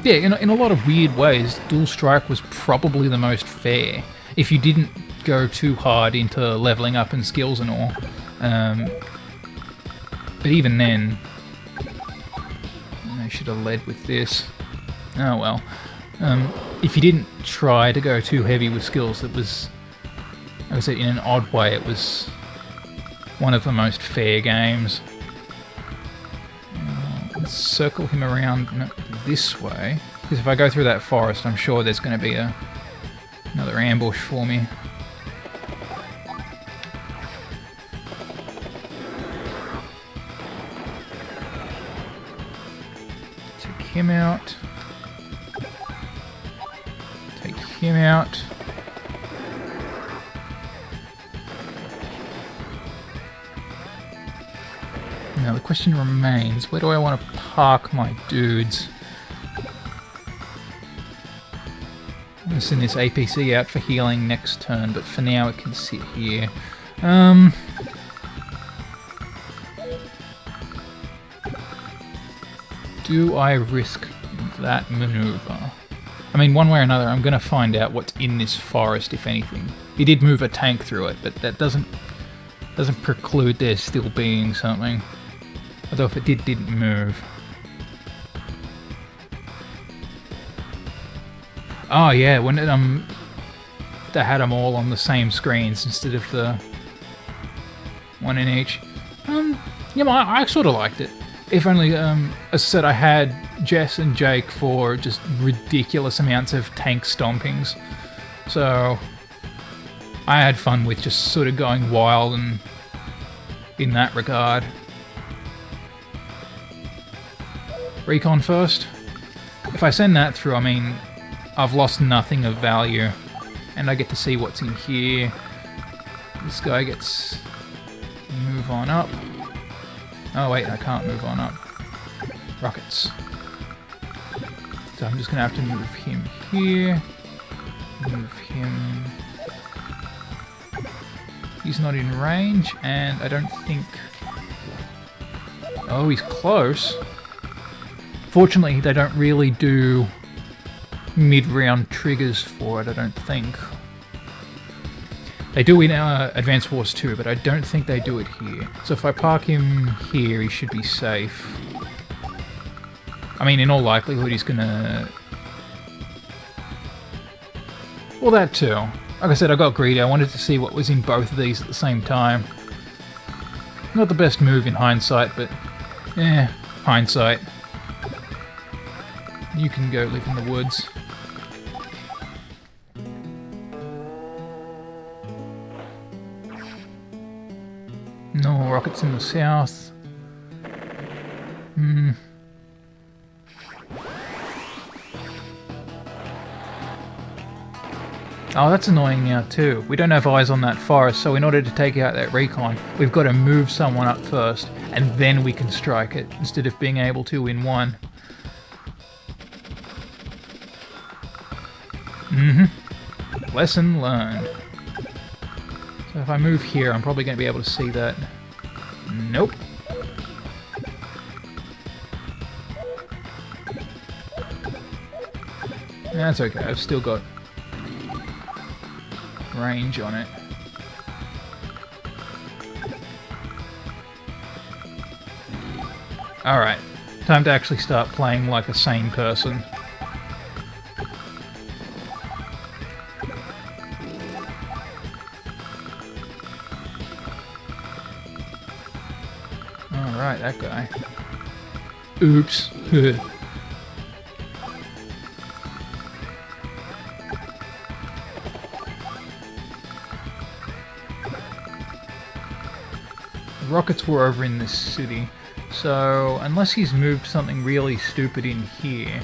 Yeah, in a lot of weird ways, Dual Strike was probably the most fair. If you didn't go too hard into leveling up and skills and all. But even then, I should have led with this. Oh well. If you didn't try to go too heavy with skills, it was, I would say, in an odd way, it was one of the most fair games. Let's circle him around this way, because if I go through that forest, I'm sure there's going to be another ambush for me. Take him out. Take him out. Now the question remains, where do I want to park my dudes? I'm going to send this APC out for healing next turn, but for now it can sit here. Do I risk that maneuver? I mean, one way or another, I'm going to find out what's in this forest, if anything. He did move a tank through it, but that doesn't preclude there still being something. Although if it didn't move. Oh yeah, when it, they had them all on the same screens instead of the one in each. Yeah, I sort of liked it. If only, as I said, I had Jess and Jake for just ridiculous amounts of tank stompings. So I had fun with just sort of going wild and in that regard. Recon first. If I send that through, I mean, I've lost nothing of value. And I get to see what's in here. This guy gets... move on up. Oh wait, I can't move on up. Rockets. So I'm just going to have to move him here. Move him... He's not in range, and I don't think... Oh, he's close. Fortunately, they don't really do mid-round triggers for it, I don't think. They do in Advanced Wars 2, but I don't think they do it here. So if I park him here, he should be safe. I mean, in all likelihood, he's gonna... Well, that too. Like I said, I got greedy. I wanted to see what was in both of these at the same time. Not the best move in hindsight, but... hindsight. You can go live in the woods. No rockets in the south. Oh, that's annoying now too. We don't have eyes on that forest, so in order to take out that recon, we've got to move someone up first, and then we can strike it, instead of being able to in one. Lesson learned. So if I move here, I'm probably going to be able to see that. Nope. That's okay, I've still got range on it. Alright, time to actually start playing like a sane person. Alright, that guy. Oops. Rockets were over in this city, so unless he's moved something really stupid in here...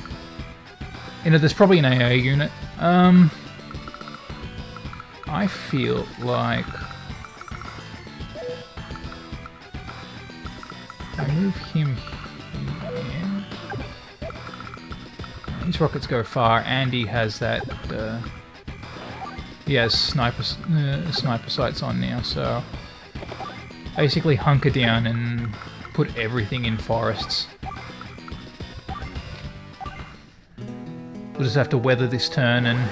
You know, there's probably an AA unit. I feel like... I move him here. These rockets go far, and he has that. He has sniper sights on now, so basically hunker down and put everything in forests. We'll just have to weather this turn and.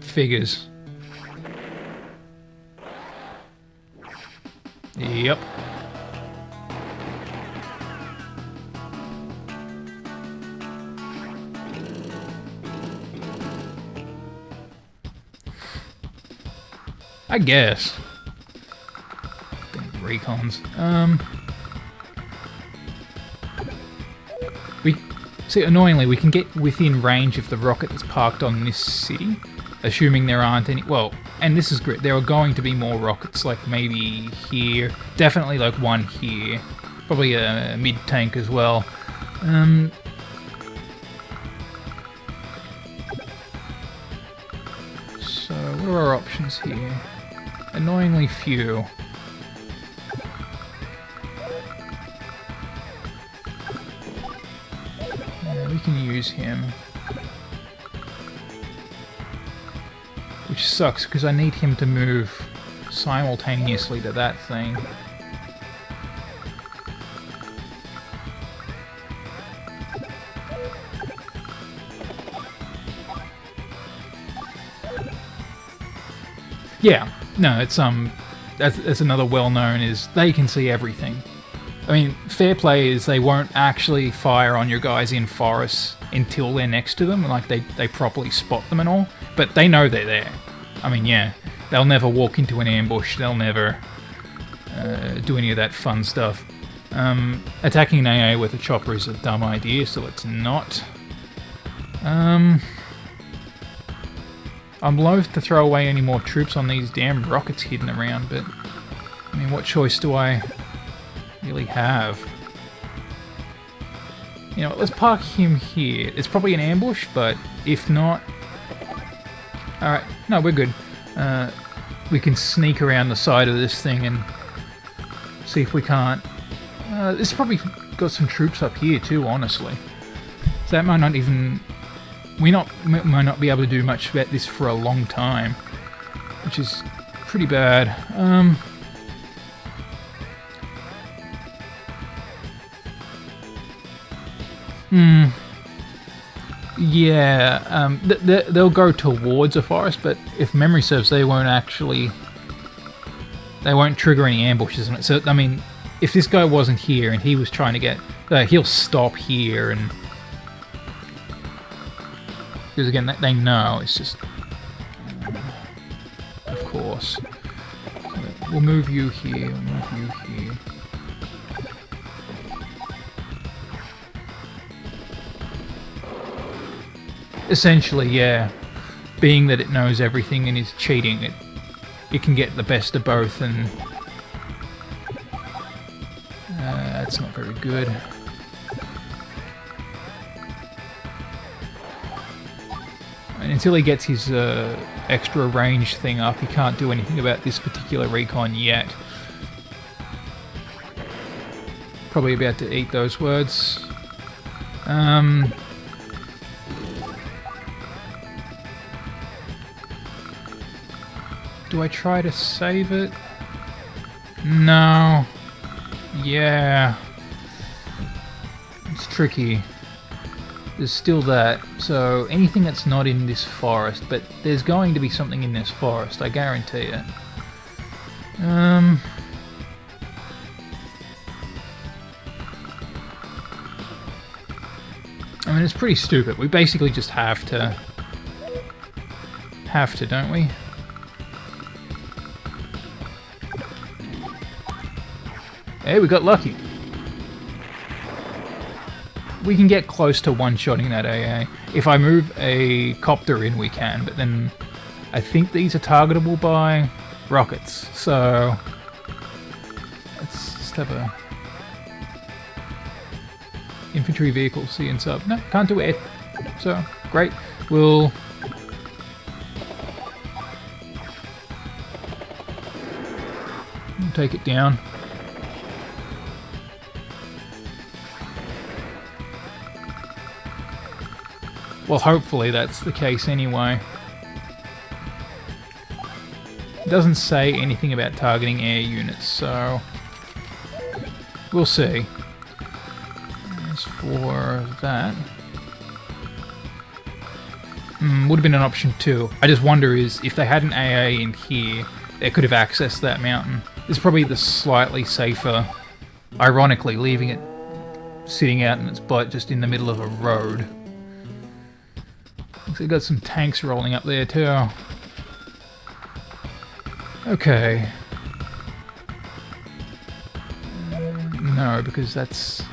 Figures. Yep. I guess. Recons. We see. Annoyingly, we can get within range of the rocket that's parked on this city. Assuming there aren't any... Well, and this is great. There are going to be more rockets, like maybe here. Definitely like one here. Probably a mid-tank as well. So, what are our options here? Annoyingly few. Yeah, we can use him. Which sucks, because I need him to move simultaneously to that thing. Yeah, no, it's that's another well-known is they can see everything. I mean, fair play is they won't actually fire on your guys in forests until they're next to them, like they properly spot them and all, but they know they're there. I mean, yeah, they'll never walk into an ambush, they'll never do any of that fun stuff. Attacking an AA with a chopper is a dumb idea, so let's not. I'm loath to throw away any more troops on these damn rockets hidden around, but I mean, what choice do I really have? You know, let's park him here. It's probably an ambush, but if not... Alright, no, we're good. We can sneak around the side of this thing and see if we can't... This probably got some troops up here too, honestly. So that might not even... We might not be able to do much about this for a long time, which is pretty bad. Yeah, they'll go towards a forest, but if memory serves, they won't trigger any ambushes on it. So, I mean, if this guy wasn't here and he was trying to get... he'll stop here and... Because again, they know, it's just... of course. We'll move you here, we'll move you here. Essentially, yeah. Being that it knows everything and is cheating, it can get the best of both, and... that's not very good. And until he gets his extra range thing up, he can't do anything about this particular recon yet. Probably about to eat those words. Do I try to save it? No. Yeah. It's tricky. There's still that, so anything that's not in this forest, but there's going to be something in this forest, I guarantee it. I mean, it's pretty stupid. We basically just have to, don't we? Hey, we got lucky. We can get close to one-shotting that AA. If I move a copter in, we can, but then I think these are targetable by rockets, so let's just have a... infantry vehicle, C and sub. No, can't do air. So, great. We'll take it down. Well, hopefully that's the case anyway. It doesn't say anything about targeting air units, so we'll see. As for that, would have been an option too. I just wonder is if they had an AA in here, they could have accessed that mountain. It's probably the slightly safer, ironically, leaving it sitting out in its butt just in the middle of a road. Looks like we've got some tanks rolling up there too. Okay. No, because that's...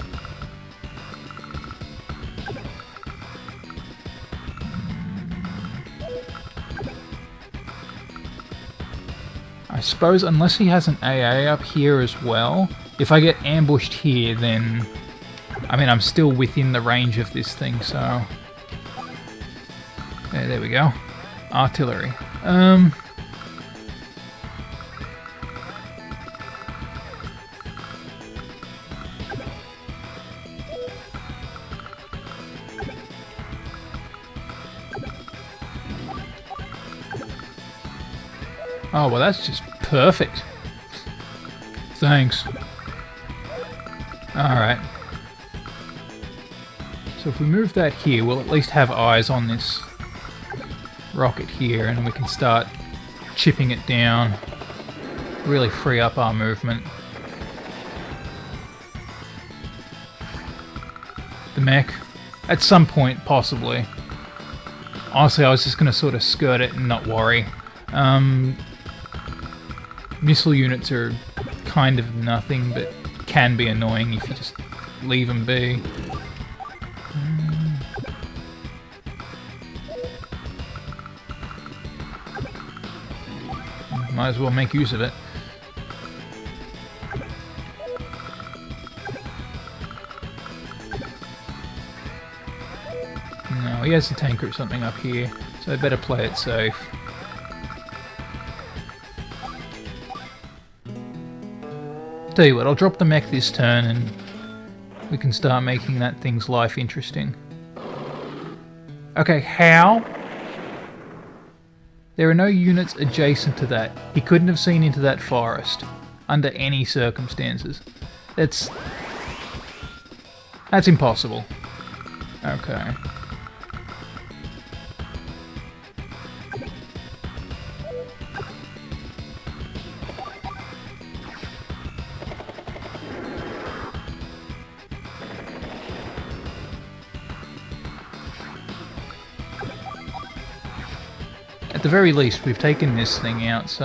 I suppose unless he has an AA up here as well, if I get ambushed here, then... I mean, I'm still within the range of this thing, so... Yeah, there we go. Artillery. Oh, well, that's just perfect. Thanks. Alright. So if we move that here, we'll at least have eyes on this rocket here, and we can start chipping it down. Really free up our movement. The mech. At some point, possibly. Honestly, I was just going to sort of skirt it and not worry. Missile units are kind of nothing, but can be annoying if you just leave them be. Might as well make use of it. No, he has a tanker or something up here, so I better play it safe. Tell you what, I'll drop the mech this turn and we can start making that thing's life interesting. Okay, how? There are no units adjacent to that. He couldn't have seen into that forest under any circumstances. That's impossible. Okay. At the very least, we've taken this thing out, so...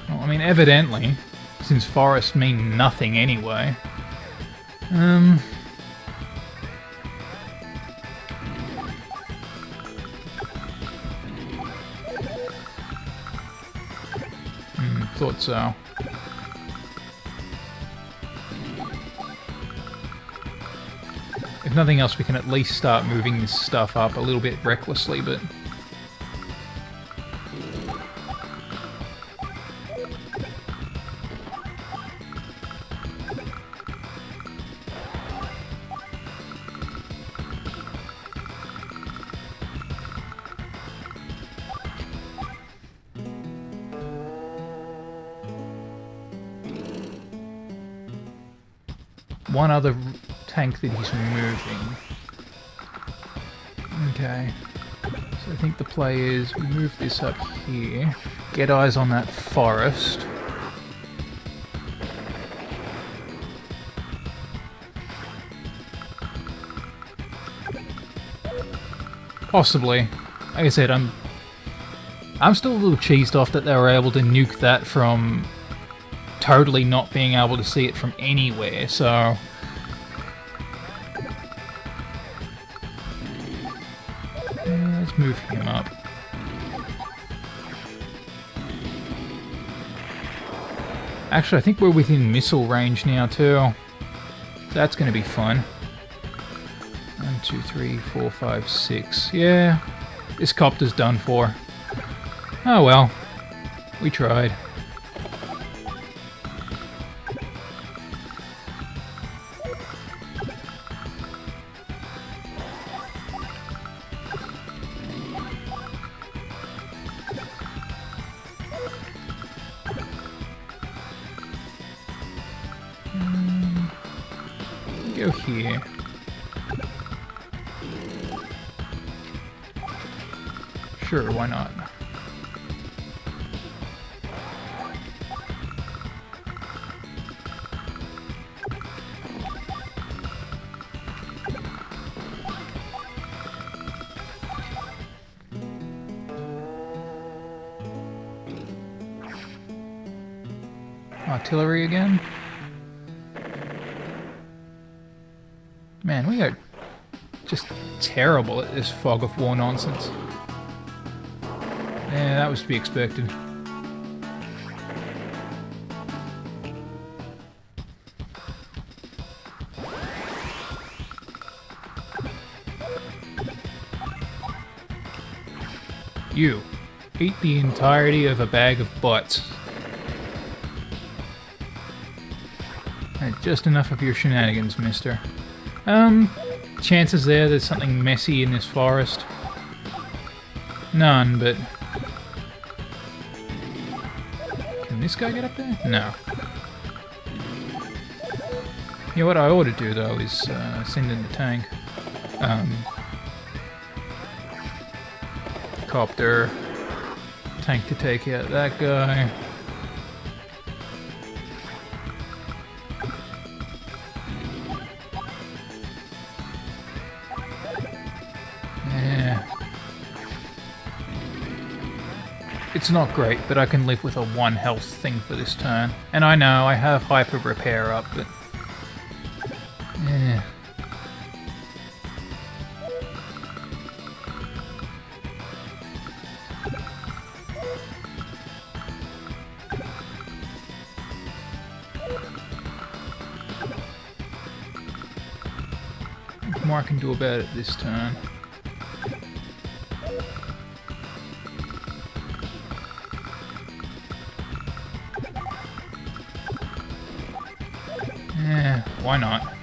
Well, I mean, evidently, since forests mean nothing anyway... Thought so. If nothing else, we can at least start moving this stuff up a little bit recklessly, but... one other tank that he's moving. Okay. So I think the play is we move this up here, get eyes on that forest. Possibly. Like I said, I'm still a little cheesed off that they were able to nuke that from totally not being able to see it from anywhere, so... let's move him up. Actually, I think we're within missile range now, too. That's going to be fun. 1, 2, 3, 4, 5, 6. Yeah, this copter's done for. Oh well, we tried. Go here. Sure, why not? Artillery again? Man, we are just terrible at this fog of war nonsense. Yeah, that was to be expected. You eat the entirety of a bag of butts. Just enough of your shenanigans, mister. Chances there's something messy in this forest. None, but... Can this guy get up there? No. Yeah, what I ought to do, though, is send in the tank. Copter. Tank to take out that guy. It's not great, but I can live with a 1 health thing for this turn. And I know, I have hyper repair up, but... yeah. What more I can do about it this turn? Yeah, why not?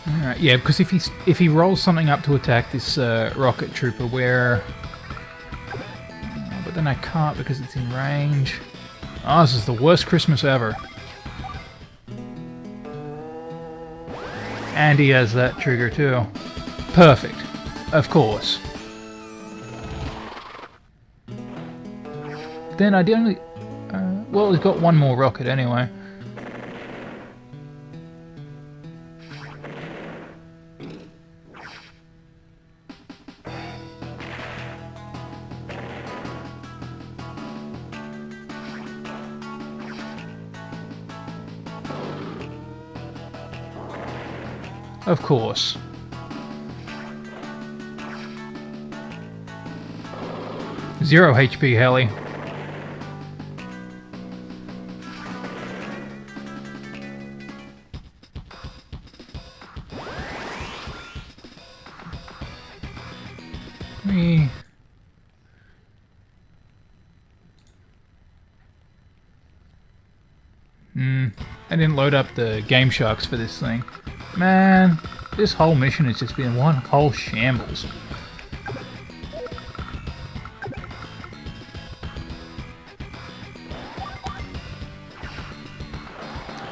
Alright, yeah, because if he rolls something up to attack this rocket trooper, where... but then I can't because it's in range. Oh, this is the worst Christmas ever. And he has that trigger too. Perfect. Of course. Then I only... well, he's got 1 more rocket anyway. Of course. Zero HP, heli. I didn't load up the Game Sharks for this thing. Man, this whole mission has just been one whole shambles.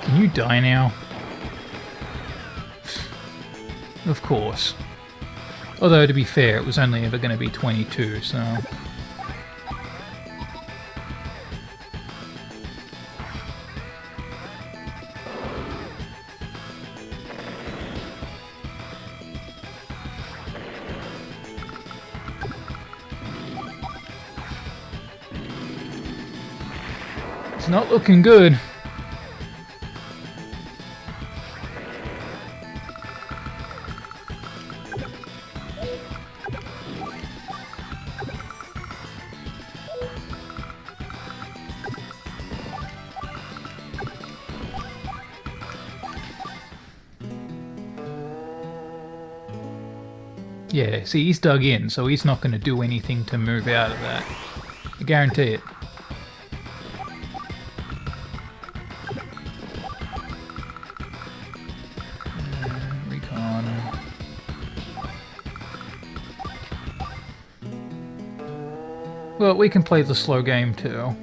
Can you die now? Of course. Although, to be fair, it was only ever going to be 22, so... It's not looking good. Yeah, see, he's dug in, so he's not going to do anything to move out of that. I guarantee it. Recon. Well, we can play the slow game too.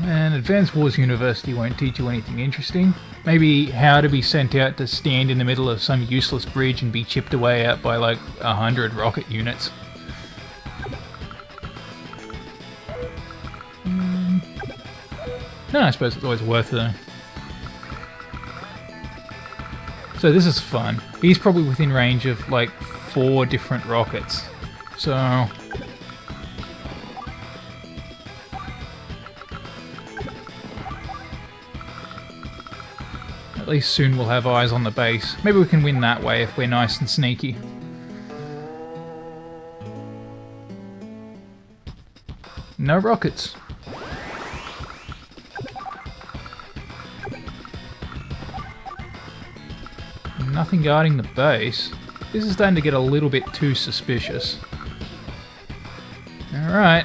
And Advanced Wars University won't teach you anything interesting. Maybe how to be sent out to stand in the middle of some useless bridge and be chipped away at by like 100 rocket units. No, I suppose it's always worth it though. So this is fun. He's probably within range of like 4 different rockets. So at least soon we'll have eyes on the base. Maybe we can win that way if we're nice and sneaky. No rockets. Nothing guarding the base. This is starting to get a little bit too suspicious. Alright.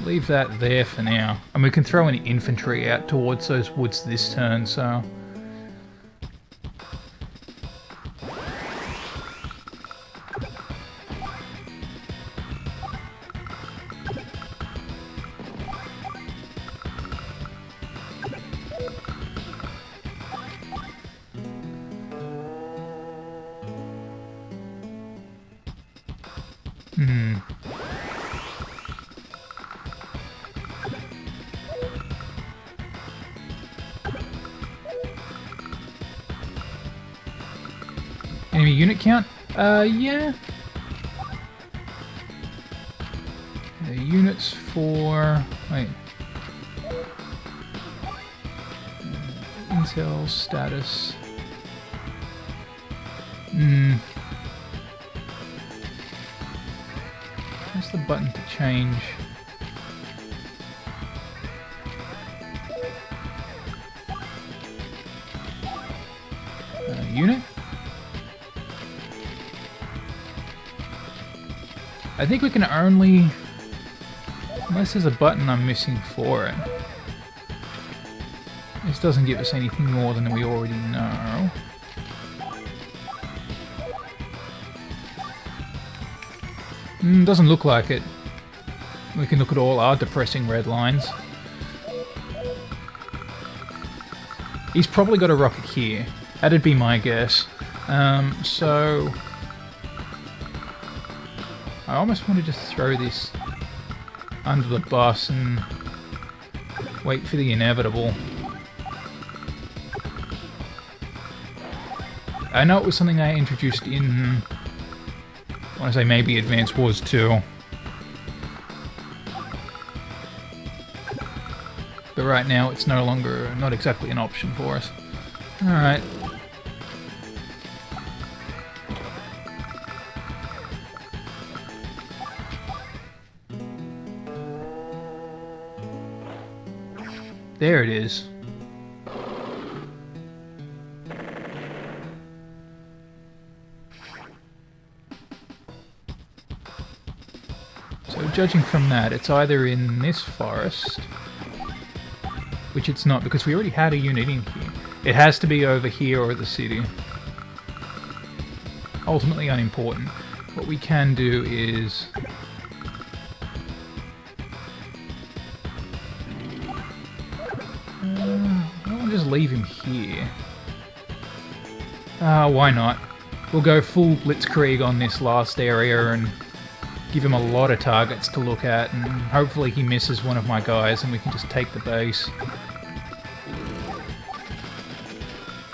Leave that there for now. And we can throw an infantry out towards those woods this turn, so... Enemy unit count? Yeah. Units for... wait. Intel status. Where's the button to change? Unit? I think we can only... unless there's a button I'm missing for it. This doesn't give us anything more than we already know. Doesn't look like it. We can look at all our depressing red lines. He's probably got a rocket here. That'd be my guess. So... I almost want to just throw this under the bus and wait for the inevitable. I know it was something I introduced in... I want to say maybe Advanced Wars 2. But right now it's no longer, not exactly an option for us. Alright. There it is. So judging from that, it's either in this forest, which it's not because we already had a unit in here. It has to be over here or the city. Ultimately unimportant. What we can do is... I'll just leave him here. Why not? We'll go full blitzkrieg on this last area and give him a lot of targets to look at, and hopefully he misses one of my guys and we can just take the base.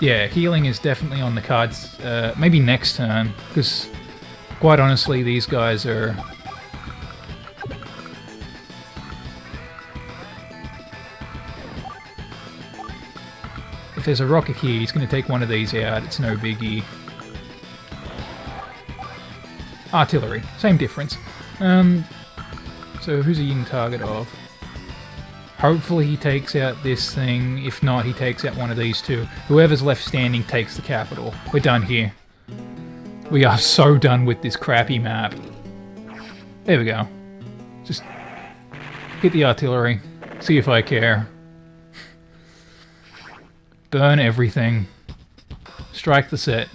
Yeah, healing is definitely on the cards. Maybe next turn, because quite honestly, these guys are... If there's a rocket here, he's going to take one of these out. It's no biggie. Artillery, same difference. So who's he in target of? Hopefully he takes out this thing. If not, he takes out one of these two. Whoever's left standing takes the capital. We're done here. We are so done with this crappy map. There we go. Just hit the artillery. See if I care. Burn everything. Strike the set.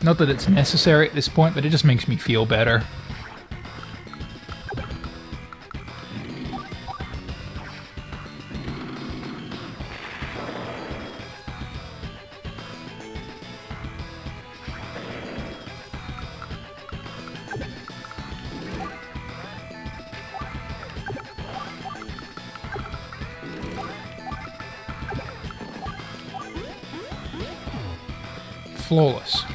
Not that it's necessary at this point, but it just makes me feel better. Flawless.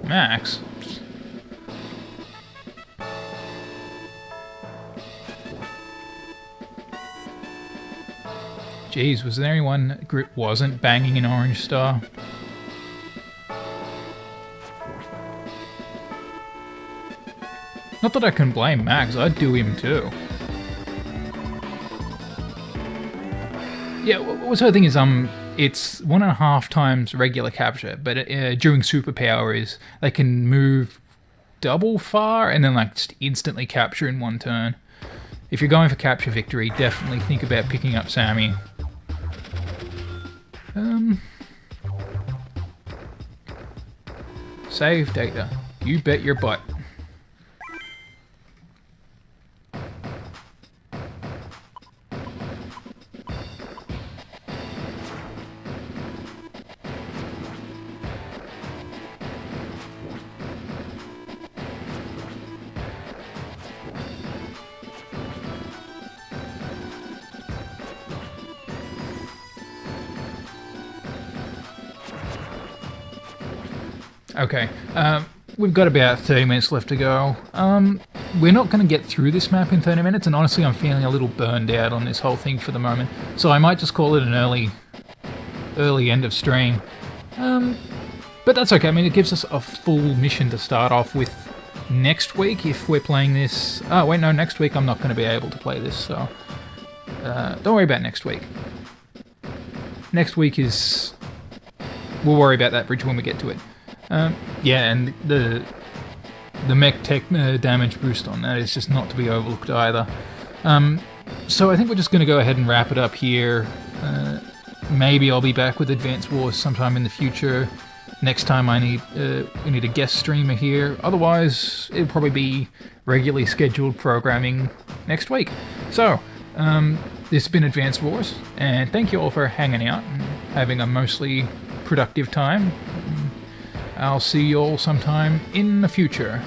Max? Jeez, was there anyone Grit wasn't banging an orange star? Not that I can blame Max, I'd do him too. Yeah, so the thing is, it's 1.5 times regular capture, but during superpowers, they can move double far and then like just instantly capture in one turn. If you're going for capture victory, definitely think about picking up Sammy. Save data. You bet your butt. Okay, we've got about 30 minutes left to go. We're not going to get through this map in 30 minutes, and honestly I'm feeling a little burned out on this whole thing for the moment, so I might just call it an early end of stream. But that's okay, I mean it gives us a full mission to start off with next week if we're playing this. Oh wait, no, next week I'm not going to be able to play this, so don't worry about next week. Next week is... we'll worry about that bridge when we get to it. Yeah, and the mech tech damage boost on that is just not to be overlooked either. So I think we're just going to go ahead and wrap it up here. Maybe I'll be back with Advance Wars sometime in the future. Next time we need a guest streamer here. Otherwise, it'll probably be regularly scheduled programming next week. So, this has been Advance Wars, and thank you all for hanging out and having a mostly productive time. I'll see you all sometime in the future.